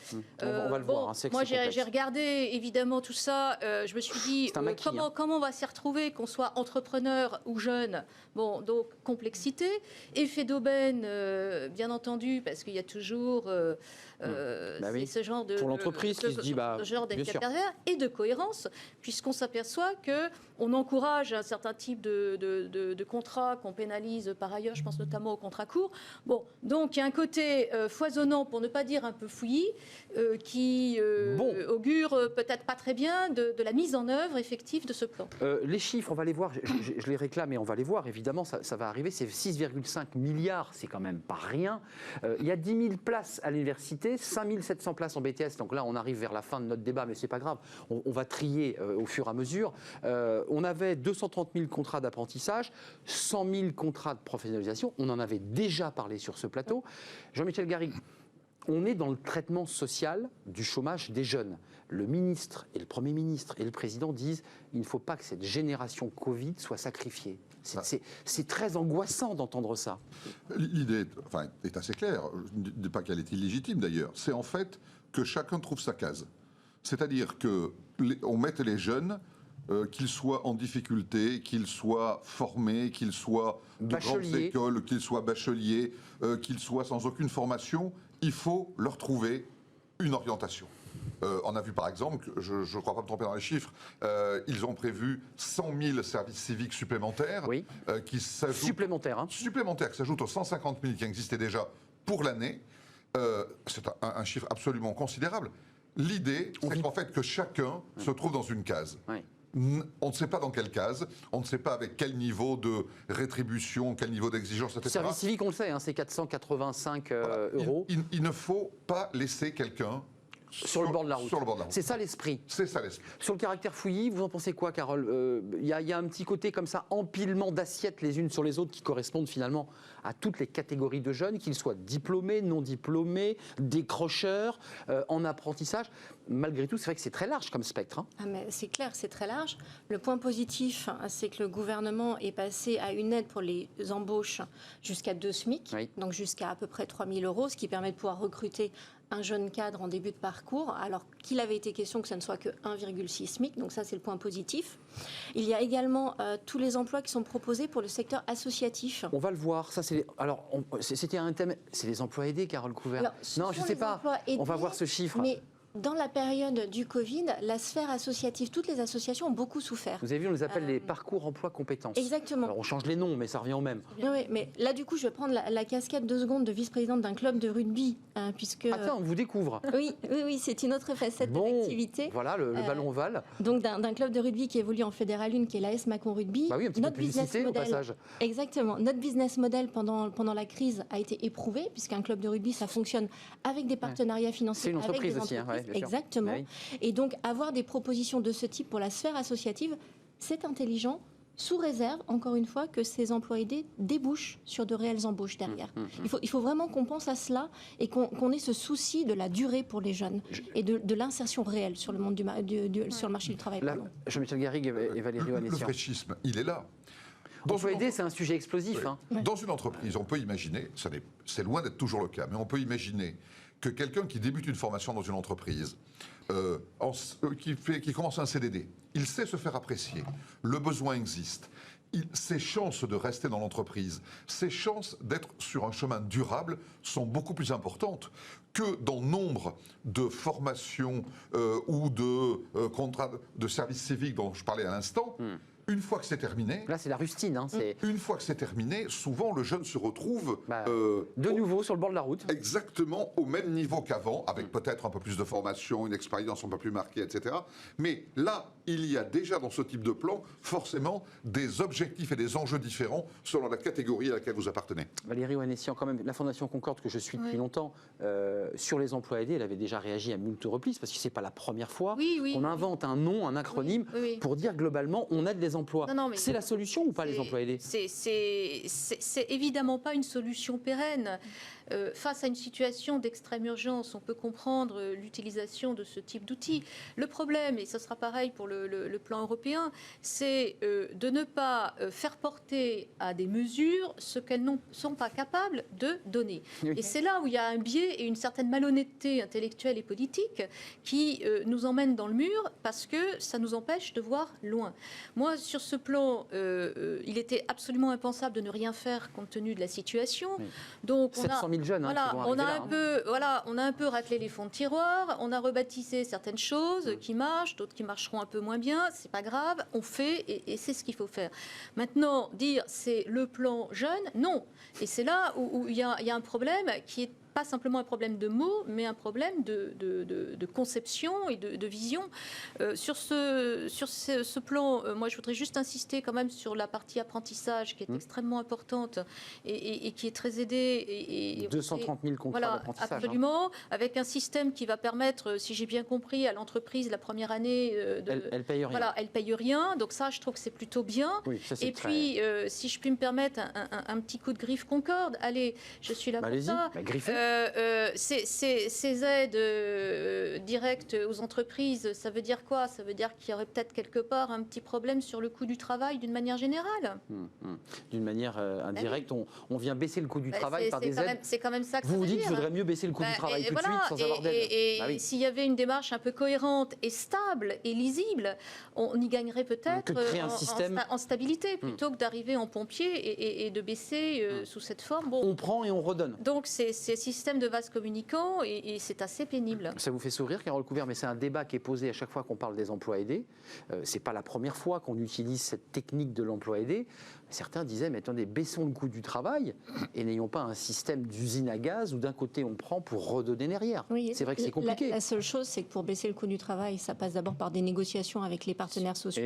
On va le voir. Moi, j'ai regardé évidemment tout ça. Je me suis dit, comment on va s'y retrouver, qu'on soit entrepreneur ou jeune. Bon, donc complexité. Effet d'aubaine, bien entendu, parce qu'il y a toujours ce genre de... Pour l'entreprise qui se dit, genre d'effet pervers et de cohérence, puisqu'on s'aperçoit qu'on encourage un certain type de contrat qu'on pénalise par ailleurs, je pense notamment aux contrats courts. Bon, donc il y a un côté foisonnant, pour ne pas dire un peu fouillis, qui augure peut-être pas très bien de la mise en œuvre effective de ce plan. Les chiffres, on va les voir, je les réclame et on va les voir, évidemment, ça va arriver, c'est 6,5 milliards, c'est quand même pas rien. Il y a 10 000 places à l'université, 5 700 places en BTS, donc là on arrive vers la fin de notre débat, mais c'est pas grave, on va trier au fur et à mesure. On avait 230 000 contrats d'apprentissage, 100 000 contrats de professionnalisation, on en avait déjà parlé sur ce plateau. Jean-Michel Garrigue, on est dans le traitement social du chômage des jeunes. Le ministre et le Premier ministre et le Président disent il ne faut pas que cette génération Covid soit sacrifiée. C'est très angoissant d'entendre ça. L'idée est assez claire. Je ne dis pas qu'elle est illégitime d'ailleurs. C'est en fait que chacun trouve sa case. C'est-à-dire qu'on mette les jeunes, qu'ils soient en difficulté, qu'ils soient formés, qu'ils soient de grandes écoles, qu'ils soient bacheliers, qu'ils soient sans aucune formation, il faut leur trouver une orientation. On a vu par exemple, je ne crois pas me tromper dans les chiffres, ils ont prévu 100 000 services civiques supplémentaires qui s'ajoutent, supplémentaires, qui s'ajoutent aux 150 000 qui existaient déjà pour l'année. C'est un chiffre absolument considérable. L'idée, c'est qu'en fait que chacun se trouve dans une case. Oui. On ne sait pas dans quelle case, on ne sait pas avec quel niveau de rétribution, quel niveau d'exigence, etc. Le service civique, on le sait, hein, c'est 485 euros. Il ne faut pas laisser quelqu'un sur le bord de la route. C'est ça l'esprit. C'est ça l'esprit. Sur le caractère fouillis, vous en pensez quoi, Carole ? Il y a un petit côté comme ça, empilement d'assiettes les unes sur les autres qui correspondent finalement à toutes les catégories de jeunes, qu'ils soient diplômés, non diplômés, décrocheurs, en apprentissage. Malgré tout, c'est vrai que c'est très large comme spectre. Hein. Mais c'est clair, c'est très large. Le point positif, c'est que le gouvernement est passé à une aide pour les embauches jusqu'à 2 SMIC, donc jusqu'à à peu près 3 000 euros, ce qui permet de pouvoir recruter un jeune cadre en début de parcours, alors qu'il avait été question que ça ne soit que 1,6 SMIC, donc ça c'est le point positif. Il y a également tous les emplois qui sont proposés pour le secteur associatif. On va le voir, ça c'est... Alors, c'était un thème, c'est les emplois aidés, Carole Couvert. Non, je ne sais pas, on va voir ce chiffre. Mais Dans la période du Covid, la sphère associative, toutes les associations ont beaucoup souffert. Vous avez vu, on les appelle les parcours emploi compétences. Exactement. Alors on change les noms, mais ça revient au même. Oui, mais là, du coup, je vais prendre la casquette 2 secondes de vice-présidente d'un club de rugby, puisque... Attends, on vous découvre. Oui, c'est une autre facette de l'activité. Voilà, le ballon ovale. Donc, d'un club de rugby qui évolue en Fédéral 1, qui est l'AS Mâcon Rugby. Bah oui, un petit peu de publicité au passage. Exactement. Notre business model pendant la crise a été éprouvé, puisqu'un club de rugby, ça fonctionne avec des partenariats financiers. C'est une entreprise avec des aussi, bien sûr. Exactement. Oui. Et donc, avoir des propositions de ce type pour la sphère associative, c'est intelligent, sous réserve, encore une fois, que ces emplois aidés débouchent sur de réelles embauches derrière. Il faut vraiment qu'on pense à cela et qu'on ait ce souci de la durée pour les jeunes et de l'insertion réelle sur le monde sur le marché du travail. Là, Jean-Michel Garrigue et Valérie Le Oanessian. fraîchisme, il est là. Emploi aidé, c'est un sujet explosif. Oui. Dans une entreprise, on peut imaginer, c'est loin d'être toujours le cas, mais on peut imaginer que quelqu'un qui débute une formation dans une entreprise, qui commence un CDD, il sait se faire apprécier, le besoin existe, ses chances de rester dans l'entreprise, ses chances d'être sur un chemin durable sont beaucoup plus importantes que dans nombre de formations ou de contrats de service civique dont je parlais à l'instant. Une fois que c'est terminé... Là, c'est la rustine. Une fois que c'est terminé, souvent, le jeune se retrouve... de nouveau sur le bord de la route. Exactement au même niveau qu'avant, avec peut-être un peu plus de formation, une expérience un peu plus marquée, etc. Mais là, il y a déjà dans ce type de plan, forcément, des objectifs et des enjeux différents selon la catégorie à laquelle vous appartenez. Valérie Oanessian, quand même, la Fondation Concorde, que je suis depuis longtemps, sur les emplois aidés, elle avait déjà réagi à moult reprises, parce que ce n'est pas la première fois qu'on invente un nom, un acronyme, pour dire globalement, on aide les emplois. C'est la solution ou pas, les emplois aidés? C'est évidemment pas une solution pérenne. Face à une situation d'extrême urgence, on peut comprendre l'utilisation de ce type d'outils. Le problème, et ce sera pareil pour le plan européen, c'est de ne pas faire porter à des mesures ce qu'elles ne sont pas capables de donner. Et c'est là où il y a un biais et une certaine malhonnêteté intellectuelle et politique qui nous emmènent dans le mur parce que ça nous empêche de voir loin. Moi, sur ce plan, il était absolument impensable de ne rien faire compte tenu de la situation. Donc, 700 000 jeunes, on a un peu raclé les fonds de tiroir, on a rebaptisé certaines choses qui marchent, d'autres qui marcheront un peu moins bien, c'est pas grave, on fait et c'est ce qu'il faut faire. Maintenant, dire c'est le plan jeune, non. Et c'est là où il y a un problème qui est pas simplement un problème de mots, mais un problème de conception et de vision. Sur ce plan, moi, je voudrais juste insister quand même sur la partie apprentissage qui est extrêmement importante et qui est très aidée. Et 230 000 contrats d'apprentissage. Absolument, avec un système qui va permettre, si j'ai bien compris, à l'entreprise la première année... elle paye rien. Voilà, elle paye rien. Donc ça, je trouve que c'est plutôt bien. Oui, ça, et puis, si je puis me permettre un petit coup de griffe Concorde, allez, je suis là pour ça. Ces aides directes aux entreprises, ça veut dire quoi? Ça veut dire qu'il y aurait peut-être quelque part un petit problème sur le coût du travail d'une manière générale. D'une manière indirecte, on vient baisser le coût du travail par des aides. C'est quand même ça que vous dites qu'il faudrait mieux baisser le coût du travail tout de suite sans avoir d'aide. Et s'il y avait une démarche un peu cohérente et stable et lisible, on y gagnerait peut-être en stabilité plutôt que d'arriver en pompier et de baisser sous cette forme. Bon. On prend et on redonne. Donc c'est système de vase communicant et c'est assez pénible. Ça vous fait sourire, Carole Couvert, mais c'est un débat qui est posé à chaque fois qu'on parle des emplois aidés. C'est pas la première fois qu'on utilise cette technique de l'emploi aidé. Certains disaient, mais attendez, baissons le coût du travail et n'ayons pas un système d'usine à gaz où d'un côté on prend pour redonner derrière. Oui, c'est vrai que c'est compliqué. La seule chose, c'est que pour baisser le coût du travail, ça passe d'abord par des négociations avec les partenaires sociaux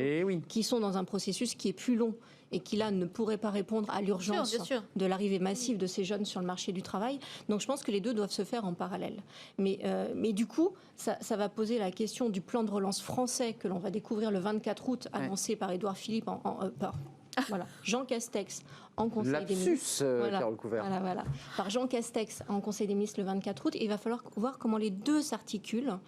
qui sont dans un processus qui est plus long et qui là ne pourrait pas répondre à l'urgence de l'arrivée massive de ces jeunes sur le marché du travail. Donc je pense que les deux doivent se faire en parallèle. Mais du coup, ça va poser la question du plan de relance français que l'on va découvrir le 24 août, annoncé par Édouard Philippe Jean Castex en Conseil des ministres. Carole Couvert. Par Jean Castex en Conseil des ministres le 24 août. Et il va falloir voir comment les deux s'articulent.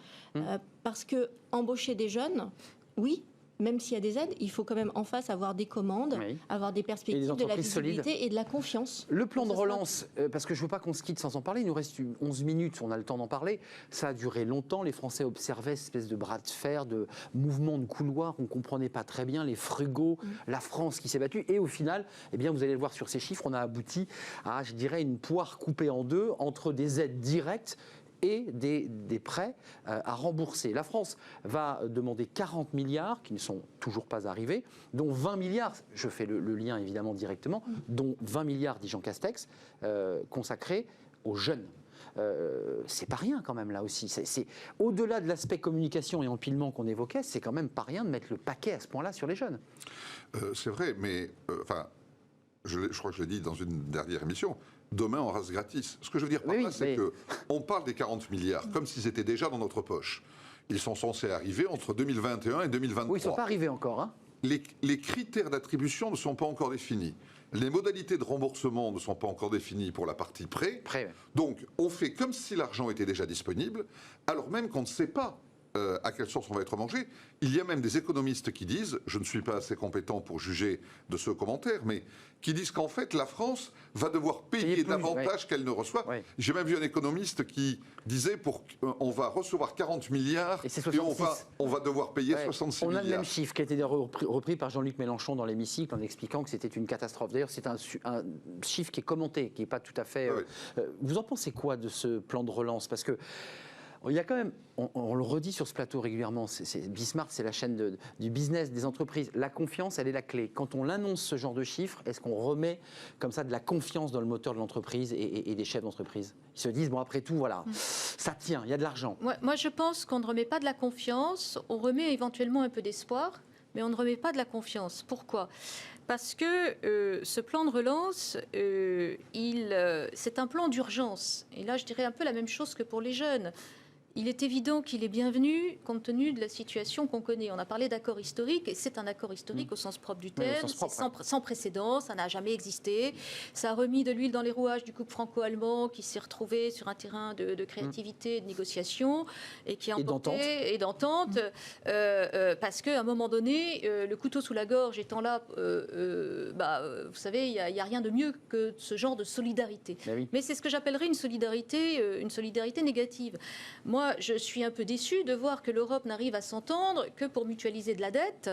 Parce que embaucher des jeunes, oui, même s'il y a des aides, il faut quand même en face avoir des commandes, avoir des perspectives, de la visibilité solides. Et de la confiance. Le plan de relance, parce que je ne veux pas qu'on se quitte sans en parler, il nous reste 11 minutes, on a le temps d'en parler. Ça a duré longtemps, les Français observaient cette espèce de bras de fer, de mouvement de couloir, on ne comprenait pas très bien, les frugaux, la France qui s'est battue. Et au final, vous allez le voir sur ces chiffres, on a abouti à, je dirais, une poire coupée en deux entre des aides directes et des prêts à rembourser. La France va demander 40 milliards qui ne sont toujours pas arrivés, dont 20 milliards, je fais le lien évidemment directement, dont 20 milliards, dit Jean Castex, consacrés aux jeunes. C'est pas rien quand même là aussi. C'est au-delà de l'aspect communication et empilement qu'on évoquait, c'est quand même pas rien de mettre le paquet à ce point-là sur les jeunes. C'est vrai, mais je crois que je l'ai dit dans une dernière émission. Demain, on rase gratis. Ce que je veux dire par là, c'est qu'on parle des 40 milliards comme si c'était déjà dans notre poche. Ils sont censés arriver entre 2021 et 2023. Oui, ils ne sont pas arrivés encore. Hein. Les critères d'attribution ne sont pas encore définis. Les modalités de remboursement ne sont pas encore définies pour la partie prêt. Donc, on fait comme si l'argent était déjà disponible, alors même qu'on ne sait pas à quelle source on va être mangé. Il y a même des économistes qui disent, je ne suis pas assez compétent pour juger de ce commentaire, mais qui disent qu'en fait la France va devoir payer davantage qu'elle ne reçoit. J'ai même vu un économiste qui disait on va recevoir 40 milliards et on va devoir payer 66 milliards. On a le même chiffre qui a été repris par Jean-Luc Mélenchon dans l'hémicycle en expliquant que c'était une catastrophe. D'ailleurs, c'est un chiffre qui est commenté, qui n'est pas tout à fait... Vous en pensez quoi de ce plan de relance ? Parce que il y a quand même, on le redit sur ce plateau régulièrement, Bismart, c'est la chaîne du business, des entreprises. La confiance, elle est la clé. Quand on annonce ce genre de chiffres, est-ce qu'on remet comme ça de la confiance dans le moteur de l'entreprise et des chefs d'entreprise ? Ils se disent, bon après tout, voilà, ça tient, il y a de l'argent. Moi, je pense qu'on ne remet pas de la confiance, on remet éventuellement un peu d'espoir, mais on ne remet pas de la confiance. Pourquoi ? Parce que ce plan de relance, c'est un plan d'urgence. Et là, je dirais un peu la même chose que pour les jeunes. Il est évident qu'il est bienvenu compte tenu de la situation qu'on connaît. On a parlé d'accord historique, et c'est un accord historique au sens propre du terme, sans précédent, ça n'a jamais existé. Ça a remis de l'huile dans les rouages du couple franco-allemand qui s'est retrouvé sur un terrain de créativité, de négociation, et qui a emporté, et d'entente, parce qu'à un moment donné, le couteau sous la gorge étant là, vous savez, il n'y a rien de mieux que ce genre de solidarité. Mais c'est ce que j'appellerais une solidarité négative. Moi, je suis un peu déçue de voir que l'Europe n'arrive à s'entendre que pour mutualiser de la dette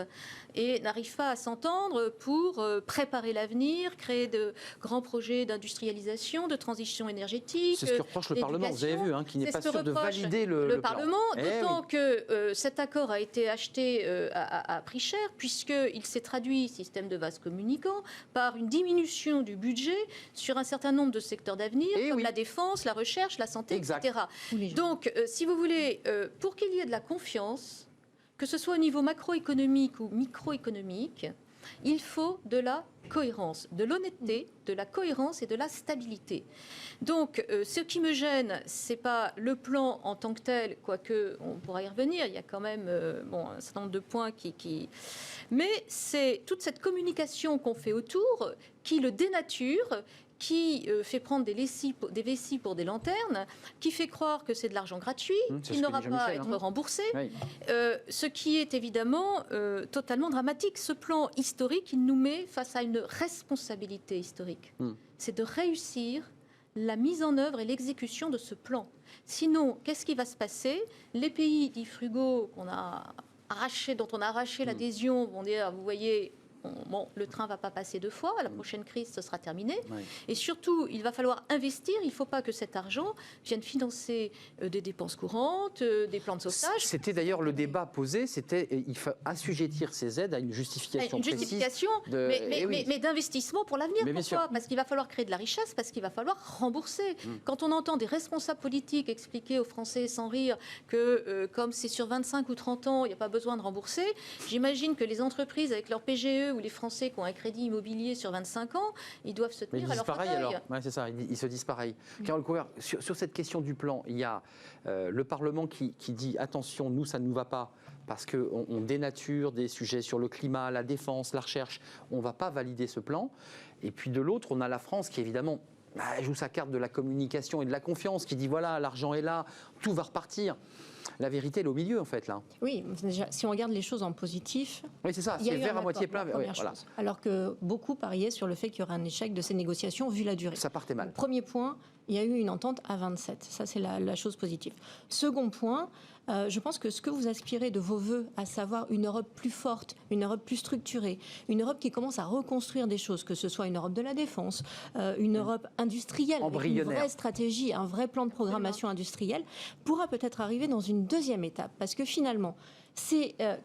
et n'arrive pas à s'entendre pour préparer l'avenir, créer de grands projets d'industrialisation, de transition énergétique. C'est ce que reproche le Parlement, vous avez vu, qui n'est pas sûr de valider le Parlement, d'autant que cet accord a été acheté à prix cher, puisqu'il s'est traduit, système de vase communicant, par une diminution du budget sur un certain nombre de secteurs d'avenir, comme la défense, la recherche, la santé, etc. Donc, si vous voulez, pour qu'il y ait de la confiance, que ce soit au niveau macroéconomique ou microéconomique, il faut de la cohérence, de l'honnêteté, de la cohérence et de la stabilité. Donc, ce qui me gêne, c'est pas le plan en tant que tel, quoique on pourra y revenir, il y a quand même un certain nombre de points mais c'est toute cette communication qu'on fait autour qui le dénature, qui fait prendre des vessies pour des lanternes, qui fait croire que c'est de l'argent gratuit, qui n'aura pas à être remboursé, ce qui est évidemment totalement dramatique. Ce plan historique, il nous met face à une responsabilité historique. C'est de réussir la mise en œuvre et l'exécution de ce plan. Sinon, qu'est-ce qui va se passer ? Les pays dits frugaux dont on a arraché l'adhésion vont dire, vous voyez, le train ne va pas passer deux fois, la prochaine crise, ce sera terminé. Et surtout, il va falloir investir, il ne faut pas que cet argent vienne financer des dépenses courantes, des plans de sauvetage. C'était d'ailleurs le débat posé, il faut assujettir ces aides à une justification précise. Une justification, mais d'investissement pour l'avenir. Pourquoi ? Parce qu'il va falloir créer de la richesse, parce qu'il va falloir rembourser. Quand on entend des responsables politiques expliquer aux Français sans rire que comme c'est sur 25 ou 30 ans, il n'y a pas besoin de rembourser, j'imagine que les entreprises avec leur PGE ou les Français qui ont un crédit immobilier sur 25 ans, ils doivent se tenir à leur fauteuil. Alors. C'est ça, ils se disent pareil. Carole Couvert, sur cette question du plan, il y a le Parlement qui dit attention, nous ça ne nous va pas parce qu'on dénature des sujets sur le climat, la défense, la recherche, on ne va pas valider ce plan. Et puis de l'autre, on a la France qui évidemment joue sa carte de la communication et de la confiance, qui dit voilà, l'argent est là, tout va repartir. La vérité, elle est au milieu, en fait, là. Oui, déjà, si on regarde les choses en positif... Oui, c'est ça, c'est verre à moitié plein. Voilà. Alors que beaucoup pariaient sur le fait qu'il y aurait un échec de ces négociations, vu la durée. Ça partait mal. Premier point, Il y a eu une entente à 27. Ça, c'est la chose positive. Second point, je pense que ce que vous aspirez de vos vœux, à savoir une Europe plus forte, une Europe plus structurée, une Europe qui commence à reconstruire des choses, que ce soit une Europe de la défense, une Europe industrielle, avec une vraie stratégie, un vrai plan de programmation industrielle, pourra peut-être arriver dans une deuxième étape. Parce que finalement,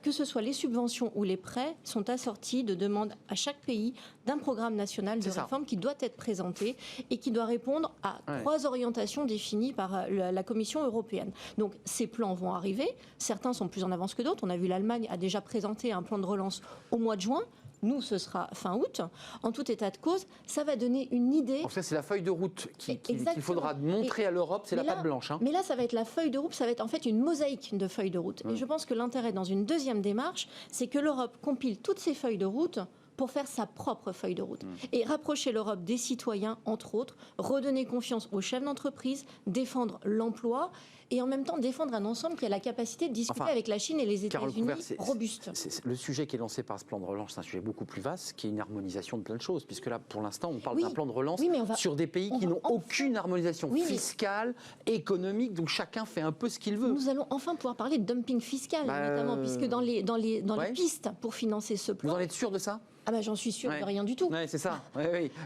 que ce soit les subventions ou les prêts sont assortis de demandes à chaque pays d'un programme national de réforme qui doit être présenté et qui doit répondre à 3 orientations définies par la Commission européenne. Donc ces plans vont arriver, certains sont plus en avance que d'autres. On a vu l'Allemagne a déjà présenté un plan de relance au mois de juin. Nous, ce sera fin août. En tout état de cause, ça va donner une idée. En fait, c'est la feuille de route qu'il faudra montrer à l'Europe, c'est la patte blanche. Mais là, ça va être la feuille de route, ça va être en fait une mosaïque de feuilles de route. Et je pense que l'intérêt dans une deuxième démarche, c'est que l'Europe compile toutes ces feuilles de route pour faire sa propre feuille de route. Et rapprocher l'Europe des citoyens, entre autres, redonner confiance aux chefs d'entreprise, défendre l'emploi et en même temps défendre un ensemble qui a la capacité de discuter avec la Chine et les États-Unis robuste. Le sujet qui est lancé par ce plan de relance, c'est un sujet beaucoup plus vaste, qui est une harmonisation de plein de choses, puisque là, pour l'instant, on parle d'un plan de relance sur des pays qui n'ont aucune harmonisation fiscale, économique, donc chacun fait un peu ce qu'il veut. Nous allons enfin pouvoir parler de dumping fiscal, notamment, puisque dans les pistes pour financer ce plan... Vous en êtes sûr de ça ? Ah ben j'en suis sûre de rien du tout. Oui, c'est ça.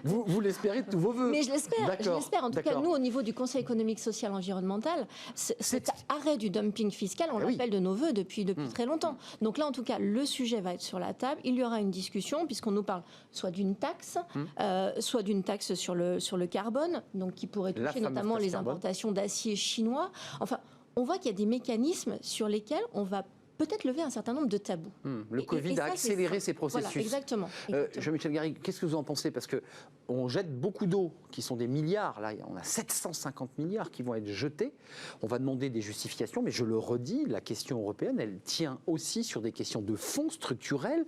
Vous l'espérez de tous vos voeux. Mais je l'espère. En tout cas, nous, au niveau du Conseil économique, social, environnemental, cet arrêt du dumping fiscal, on l'appelle de nos voeux depuis très longtemps. Donc là, en tout cas, le sujet va être sur la table. Il y aura une discussion, puisqu'on nous parle soit d'une taxe, soit d'une taxe sur le carbone, donc qui pourrait toucher notamment les importations d'acier chinois. Enfin, on voit qu'il y a des mécanismes sur lesquels on va peut-être lever un certain nombre de tabous. Le Covid a accéléré ces processus. Voilà, exactement. Jean-Michel Garrigue, qu'est-ce que vous en pensez ? Parce qu'on jette beaucoup d'eau, qui sont des milliards. Là, on a 750 milliards qui vont être jetés. On va demander des justifications, mais je le redis, la question européenne, elle tient aussi sur des questions de fonds structurels,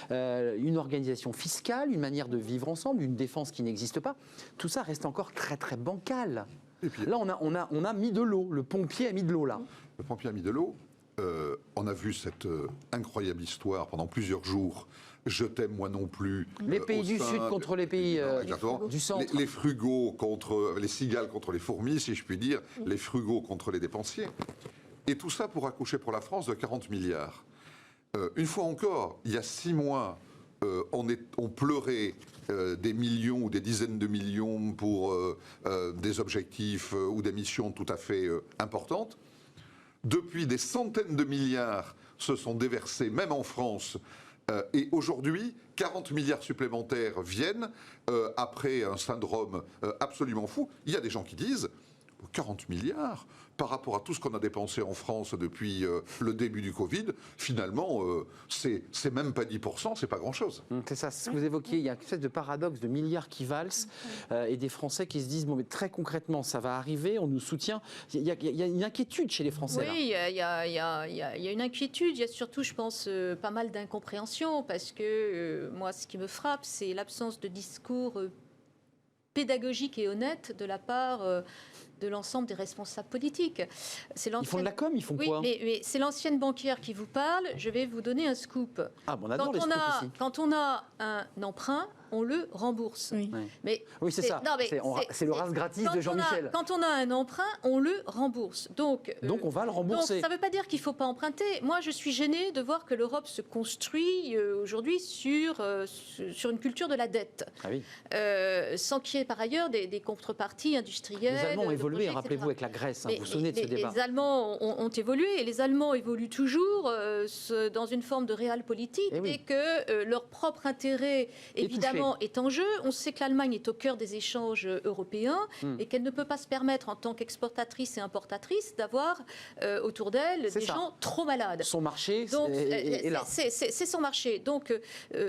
une organisation fiscale, une manière de vivre ensemble, une défense qui n'existe pas. Tout ça reste encore très, très bancal. Et puis, là, on a mis de l'eau. Le pompier a mis de l'eau, là. Le pompier a mis de l'eau. On a vu cette incroyable histoire pendant plusieurs jours. Je t'aime moi non plus. Les pays du Sud contre les pays du Centre. Les frugaux contre les cigales contre les fourmis, si je puis dire. Les frugaux contre les dépensiers. Et tout ça pour accoucher pour la France de 40 milliards. Une fois encore, il y a 6 mois, on pleurait des millions ou des dizaines de millions pour des objectifs ou des missions tout à fait importantes. Depuis, des centaines de milliards se sont déversés, même en France. Et aujourd'hui, 40 milliards supplémentaires viennent après un syndrome absolument fou. Il y a des gens qui disent 40 milliards par rapport à tout ce qu'on a dépensé en France depuis le début du Covid, finalement, c'est même pas 10%, c'est pas grand-chose. C'est ça, c'est ce que vous évoquiez, il y a une espèce de paradoxe de milliards qui valsent et des Français qui se disent, bon mais très concrètement, ça va arriver, on nous soutient. Il y a une inquiétude chez les Français. Oui, il y a une inquiétude, il y a surtout, je pense, pas mal d'incompréhension, parce que moi, ce qui me frappe, c'est l'absence de discours pédagogique et honnête de la part de l'ensemble des responsables politiques. Ils font de la com, ils font quoi ? Oui, mais c'est l'ancienne banquière qui vous parle. Je vais vous donner un scoop. Ah, bon, on adore les scoops ici. Quand on a un emprunt, on le rembourse. Oui, c'est ça. C'est le rince gratis de Jean-Michel. Quand on a un emprunt, on le rembourse. Donc on va le rembourser. Donc, ça ne veut pas dire qu'il ne faut pas emprunter. Moi, je suis gênée de voir que l'Europe se construit aujourd'hui sur une culture de la dette. Ah oui. Sans qu'il y ait par ailleurs des contreparties industrielles. Les Allemands ont évolué, rappelez-vous, avec la Grèce. Vous vous souvenez de ce débat. Les Allemands ont évolué et les Allemands évoluent toujours dans une forme de réel politique et que leur propre intérêt, évidemment, est en jeu. On sait que l'Allemagne est au cœur des échanges européens et qu'elle ne peut pas se permettre, en tant qu'exportatrice et importatrice, d'avoir autour d'elle des gens trop malades. Son marché est là. C'est son marché. Donc,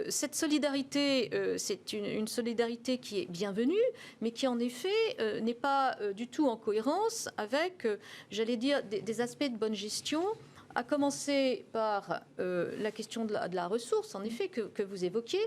cette solidarité, c'est une solidarité qui est bienvenue, mais qui, en effet, n'est pas du tout en cohérence avec, j'allais dire, des aspects de bonne gestion à commencer par la question de la ressource, en effet, que vous évoquiez.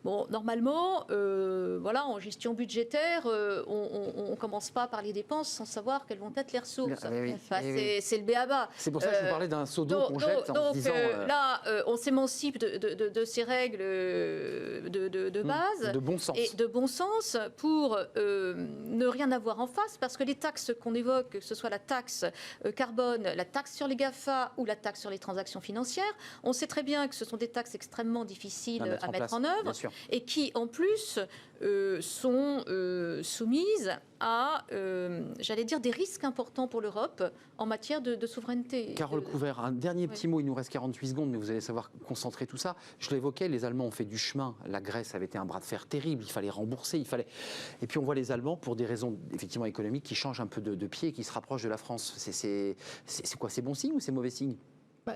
Bon, normalement, voilà, en gestion budgétaire, on ne commence pas par les dépenses sans savoir quelles vont être les ressources. C'est le b.a.-ba. C'est pour ça que je vous parlais d'un seau d'eau qu'on jette en disant... Là, on s'émancipe de ces règles de base de bon sens. et de bon sens pour ne rien avoir en face, parce que les taxes qu'on évoque, que ce soit la taxe carbone, la taxe sur les GAFA ou la taxe sur les transactions financières, on sait très bien que ce sont des taxes extrêmement difficiles à mettre en œuvre et qui, en plus, sont soumises à, j'allais dire, des risques importants pour l'Europe en matière de souveraineté. Carole Couvert, un dernier petit mot, il nous reste 48 secondes, mais vous allez savoir concentrer tout ça. Je l'évoquais, les Allemands ont fait du chemin, la Grèce avait été un bras de fer terrible, il fallait rembourser, Et puis on voit les Allemands, pour des raisons effectivement économiques, qui changent un peu de pied et qui se rapprochent de la France. C'est quoi, c'est bon signe ou c'est mauvais signe ?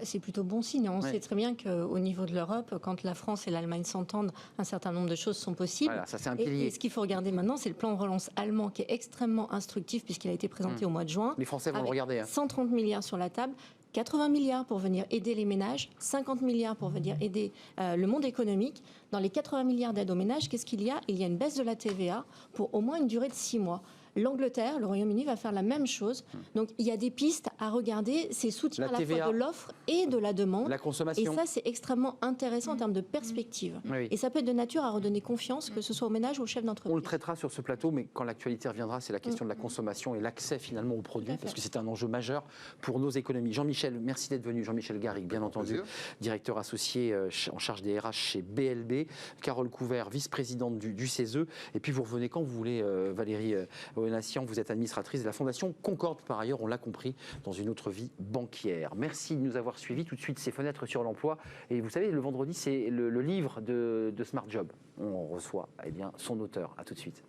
C'est plutôt bon signe. On sait très bien qu'au niveau de l'Europe, quand la France et l'Allemagne s'entendent, un certain nombre de choses sont possibles. Voilà, ça c'est un pilier. Et ce qu'il faut regarder maintenant, c'est le plan de relance allemand qui est extrêmement instructif puisqu'il a été présenté au mois de juin. Les Français vont le regarder. 130 milliards sur la table. 80 milliards pour venir aider les ménages, 50 milliards pour venir aider le monde économique. Dans les 80 milliards d'aide aux ménages, qu'est-ce qu'il y a ? Il y a une baisse de la TVA pour au moins une durée de 6 mois. L'Angleterre, le Royaume-Uni va faire la même chose. Donc il y a des pistes à regarder, ces soutiens à la fois de l'offre et de la demande. La consommation. Et ça, c'est extrêmement intéressant en termes de perspective. Oui. Et ça peut être de nature à redonner confiance, que ce soit aux ménages ou aux chefs d'entreprise. On le traitera sur ce plateau, mais quand l'actualité reviendra, c'est la question de la consommation et l'accès finalement aux produits, parce que c'est un enjeu majeur pour nos économies. Jean-Michel, merci d'être venu. Jean-Michel Garrigue, bien entendu, directeur associé en charge des RH chez BLB. Carole Couvert, vice-présidente du CESE. Et puis vous revenez quand vous voulez, Valérie Oenassian, vous êtes administratrice de la Fondation Concorde, par ailleurs, on l'a compris, dans une autre vie banquière. Merci de nous avoir suivis. Tout de suite, ces fenêtres sur l'emploi. Et vous savez, le vendredi, c'est le livre de Smart Job. On reçoit son auteur. À tout de suite.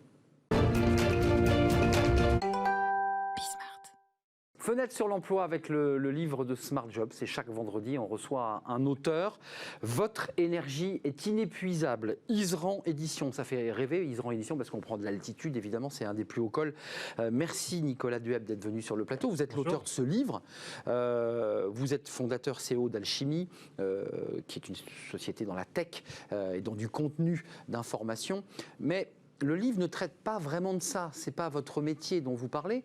Fenêtre sur l'emploi avec le livre de Smart Job, c'est chaque vendredi, on reçoit un auteur. Votre énergie est inépuisable. Isran Édition, ça fait rêver, Isran Édition, parce qu'on prend de l'altitude, évidemment, c'est un des plus hauts cols. Merci Nicolas Dueb d'être venu sur le plateau. Vous êtes l'auteur de ce livre. Vous êtes fondateur CEO d'Alchimie, qui est une société dans la tech et dans du contenu d'information. Mais le livre ne traite pas vraiment de ça, ce n'est pas votre métier dont vous parlez.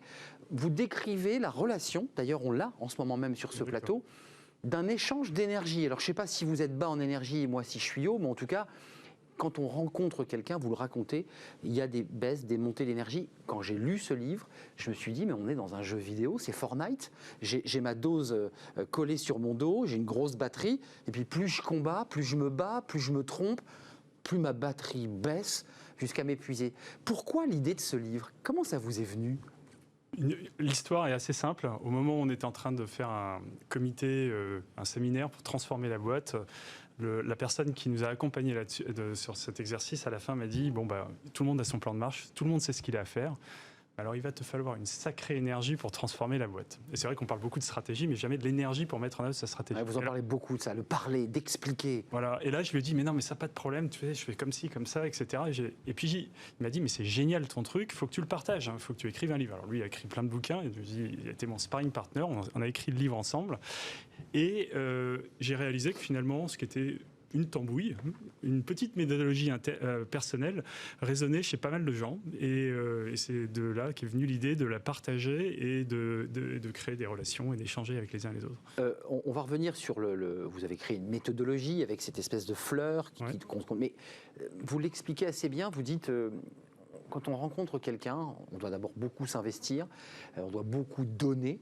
Vous décrivez la relation, d'ailleurs on l'a en ce moment même sur ce plateau, d'un échange d'énergie. Alors je ne sais pas si vous êtes bas en énergie et moi si je suis haut, mais en tout cas, quand on rencontre quelqu'un, vous le racontez, il y a des baisses, des montées d'énergie. Quand j'ai lu ce livre, je me suis dit, mais on est dans un jeu vidéo, c'est Fortnite. J'ai ma dose collée sur mon dos, j'ai une grosse batterie, et puis plus je combats, plus je me bats, plus je me trompe, plus ma batterie baisse, jusqu'à m'épuiser. Pourquoi l'idée de ce livre ? Comment ça vous est venu ? L'histoire est assez simple. Au moment où on était en train de faire un comité, un séminaire pour transformer la boîte, la personne qui nous a accompagnés sur cet exercice, à la fin, m'a dit tout le monde a son plan de marche, tout le monde sait ce qu'il a à faire. Alors il va te falloir une sacrée énergie pour transformer la boîte. Et c'est vrai qu'on parle beaucoup de stratégie, mais jamais de l'énergie pour mettre en œuvre sa stratégie. Vous en parlez beaucoup de ça, le parler, d'expliquer. Voilà. Et là, je lui ai dit, mais non, mais ça n'a pas de problème, je fais comme ci, comme ça, etc. Et puis il m'a dit, mais c'est génial ton truc, il faut que tu le partages, il faut que tu écrives un livre. Alors lui, il a écrit plein de bouquins, il a été mon sparring partner, on a écrit le livre ensemble. Et j'ai réalisé que finalement, ce qui était une tambouille, une petite méthodologie personnelle résonnait chez pas mal de gens. Et c'est de là qu'est venue l'idée de la partager et de créer des relations et d'échanger avec les uns et les autres. On va revenir sur vous avez créé une méthodologie avec cette espèce de fleur mais vous l'expliquez assez bien, vous dites... quand on rencontre quelqu'un, on doit d'abord beaucoup s'investir, on doit beaucoup donner.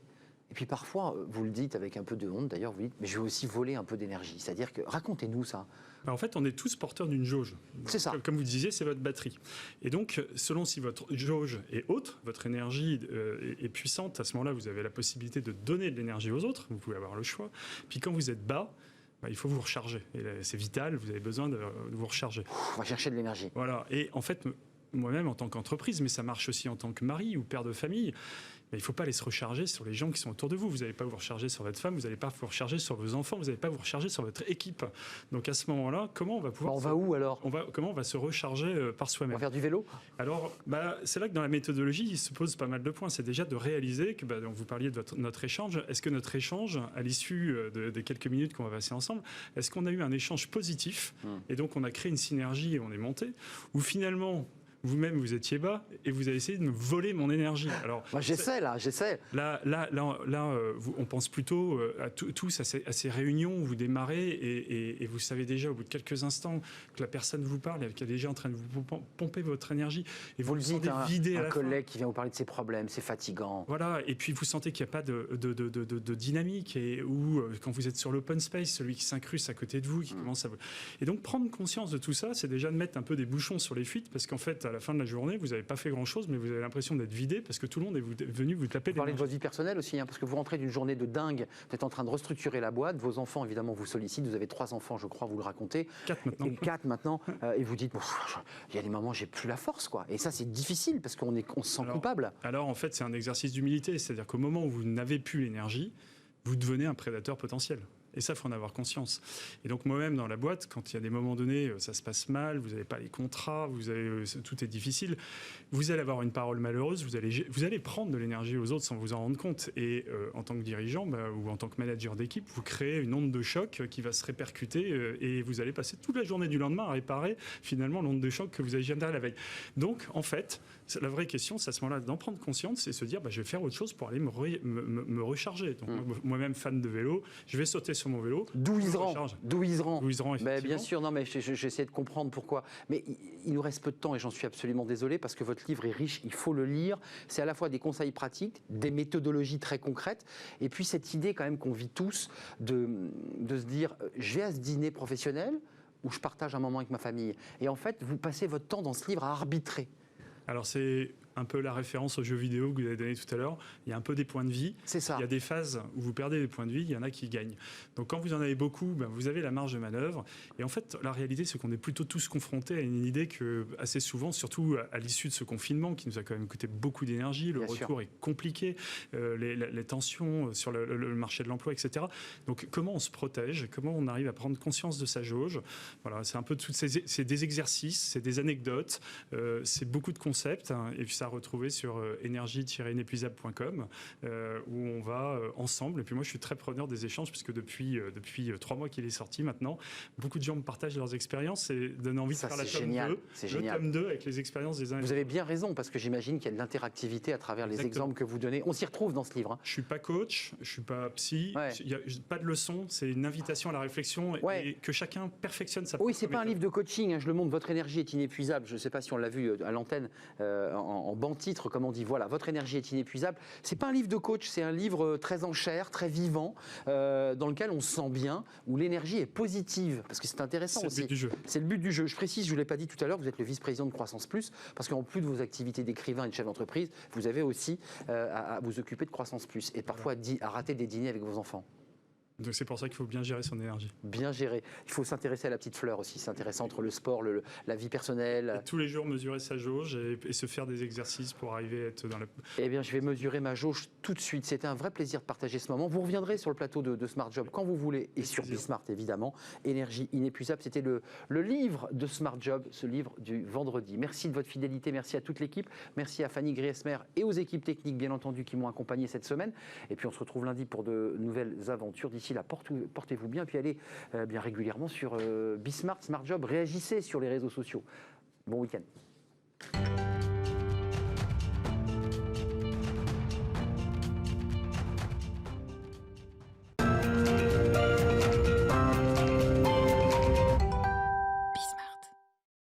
Et puis parfois, vous le dites avec un peu de honte, d'ailleurs, vous dites, mais je vais aussi voler un peu d'énergie. C'est-à-dire que, racontez-nous ça. En fait, on est tous porteurs d'une jauge. C'est ça. Comme vous disiez, c'est votre batterie. Et donc, selon si votre jauge est haute, votre énergie est puissante, à ce moment-là, vous avez la possibilité de donner de l'énergie aux autres, vous pouvez avoir le choix. Puis quand vous êtes bas, il faut vous recharger. Et c'est vital, vous avez besoin de vous recharger. On va chercher de l'énergie. Voilà. Et en fait, moi-même, en tant qu'entreprise, mais ça marche aussi en tant que mari ou père de famille, Mais il ne faut pas aller se recharger sur les gens qui sont autour de vous. Vous n'allez pas vous recharger sur votre femme, vous n'allez pas vous recharger sur vos enfants, vous n'allez pas vous recharger sur votre équipe. Donc à ce moment-là, comment on va pouvoir... On va où alors? Comment on va se recharger par soi-même? On va faire du vélo? Alors, c'est là que dans la méthodologie, il se pose pas mal de points. C'est déjà de réaliser que, vous parliez de notre échange. Est-ce que notre échange, à l'issue des quelques minutes qu'on va passer ensemble, est-ce qu'on a eu un échange positif et donc on a créé une synergie et on est monté? Ou finalement, vous-même, vous étiez bas et vous avez essayé de me voler mon énergie. Alors, j'essaie. Là, on pense plutôt à tous à ces réunions où vous démarrez et vous savez déjà au bout de quelques instants que la personne vous parle et qu'elle est déjà en train de vous pomper votre énergie. Et vous le dites, sentez vidé à la fin. Un collègue qui vient vous parler de ses problèmes, c'est fatigant. Voilà, et puis vous sentez qu'il n'y a pas de dynamique ou quand vous êtes sur l'open space, celui qui s'incruste à côté de vous, qui commence à vous... Et donc prendre conscience de tout ça, c'est déjà de mettre un peu des bouchons sur les fuites parce qu'en fait, à la fin de la journée, vous n'avez pas fait grand-chose, mais vous avez l'impression d'être vidé parce que tout le monde est venu vous taper. Vous parlez de votre vie personnelle aussi, parce que vous rentrez d'une journée de dingue, vous êtes en train de restructurer la boîte, vos enfants évidemment vous sollicitent, vous avez 3 enfants je crois, vous le racontez. 4 maintenant. Et vous dites, il y a des moments j'ai plus la force quoi. Et ça c'est difficile parce qu'on se sent coupable. Alors en fait c'est un exercice d'humilité, c'est-à-dire qu'au moment où vous n'avez plus l'énergie, vous devenez un prédateur potentiel. Et ça, il faut en avoir conscience. Et donc moi-même, dans la boîte, quand il y a des moments donnés, ça se passe mal, vous n'avez pas les contrats, tout est difficile, vous allez avoir une parole malheureuse, vous allez prendre de l'énergie aux autres sans vous en rendre compte. Et en tant que dirigeant ou en tant que manager d'équipe, vous créez une onde de choc qui va se répercuter et vous allez passer toute la journée du lendemain à réparer finalement l'onde de choc que vous avez générée la veille. Donc, en fait, la vraie question, c'est à ce moment-là d'en prendre conscience et se dire, je vais faire autre chose pour aller me recharger. Donc, moi-même, fan de vélo, je vais sauter sur mon vélo. Douiserand, effectivement. Bien sûr, non, mais j'essaie de comprendre pourquoi. Mais il nous reste peu de temps et j'en suis absolument désolé parce que votre livre est riche, il faut le lire. C'est à la fois des conseils pratiques, des méthodologies très concrètes et puis cette idée quand même qu'on vit tous de se dire, je vais à ce dîner professionnel où je partage un moment avec ma famille. Et en fait, vous passez votre temps dans ce livre à arbitrer. Alors c'est un peu la référence aux jeux vidéo que vous avez donné tout à l'heure. Il y a un peu des points de vie. C'est ça. Il y a des phases où vous perdez des points de vie, il y en a qui gagnent. Donc quand vous en avez beaucoup, vous avez la marge de manœuvre. Et en fait, la réalité, c'est qu'on est plutôt tous confrontés à une idée que, assez souvent, surtout à l'issue de ce confinement, qui nous a quand même coûté beaucoup d'énergie, le retour est compliqué, les tensions sur le marché de l'emploi, etc. Donc comment on se protège, comment on arrive à prendre conscience de sa jauge. Voilà, c'est un peu c'est des exercices, c'est des anecdotes, c'est beaucoup de concepts, et puis ça à retrouver sur énergie-inépuisable.com où on va ensemble. Et puis moi, je suis très preneur des échanges puisque depuis 3 mois qu'il est sorti maintenant, beaucoup de gens me partagent leurs expériences et donnent envie de faire la tome 2 avec les expériences des uns et des autres. Vous avez bien raison parce que j'imagine qu'il y a de l'interactivité à travers les exemples que vous donnez. On s'y retrouve dans ce livre. Je ne suis pas coach, je ne suis pas psy, il n'y a pas de leçon, c'est une invitation à la réflexion et que chacun perfectionne sa propre méthode. Oui, ce n'est pas un livre de coaching, je le montre, votre énergie est inépuisable. Je ne sais pas si on l'a vu à l'antenne en banc-titre, comme on dit, voilà, votre énergie est inépuisable. C'est pas un livre de coach, c'est un livre très en chair, très vivant, dans lequel on se sent bien, où l'énergie est positive, parce que c'est intéressant aussi. C'est le but du jeu. C'est le but du jeu. Je précise, je ne vous l'ai pas dit tout à l'heure, vous êtes le vice-président de Croissance Plus, parce qu'en plus de vos activités d'écrivain et de chef d'entreprise, vous avez aussi à vous occuper de Croissance Plus, et parfois à rater des dîners avec vos enfants. Donc c'est pour ça qu'il faut bien gérer son énergie. Bien gérer. Il faut s'intéresser à la petite fleur aussi. C'est intéressant entre le sport, la vie personnelle. Et tous les jours mesurer sa jauge et se faire des exercices pour arriver à être dans la... Eh bien, je vais mesurer ma jauge tout de suite. C'était un vrai plaisir de partager ce moment. Vous reviendrez sur le plateau de Smart Job quand vous voulez et sur Bismart évidemment. Énergie inépuisable, c'était le livre de Smart Job, ce livre du vendredi. Merci de votre fidélité, merci à toute l'équipe, merci à Fanny Griesmer et aux équipes techniques bien entendu qui m'ont accompagné cette semaine. Et puis on se retrouve lundi pour de nouvelles aventures. D'ici là, portez-vous bien, puis allez bien régulièrement sur Bismart, Smart Job, réagissez sur les réseaux sociaux. Bon week-end.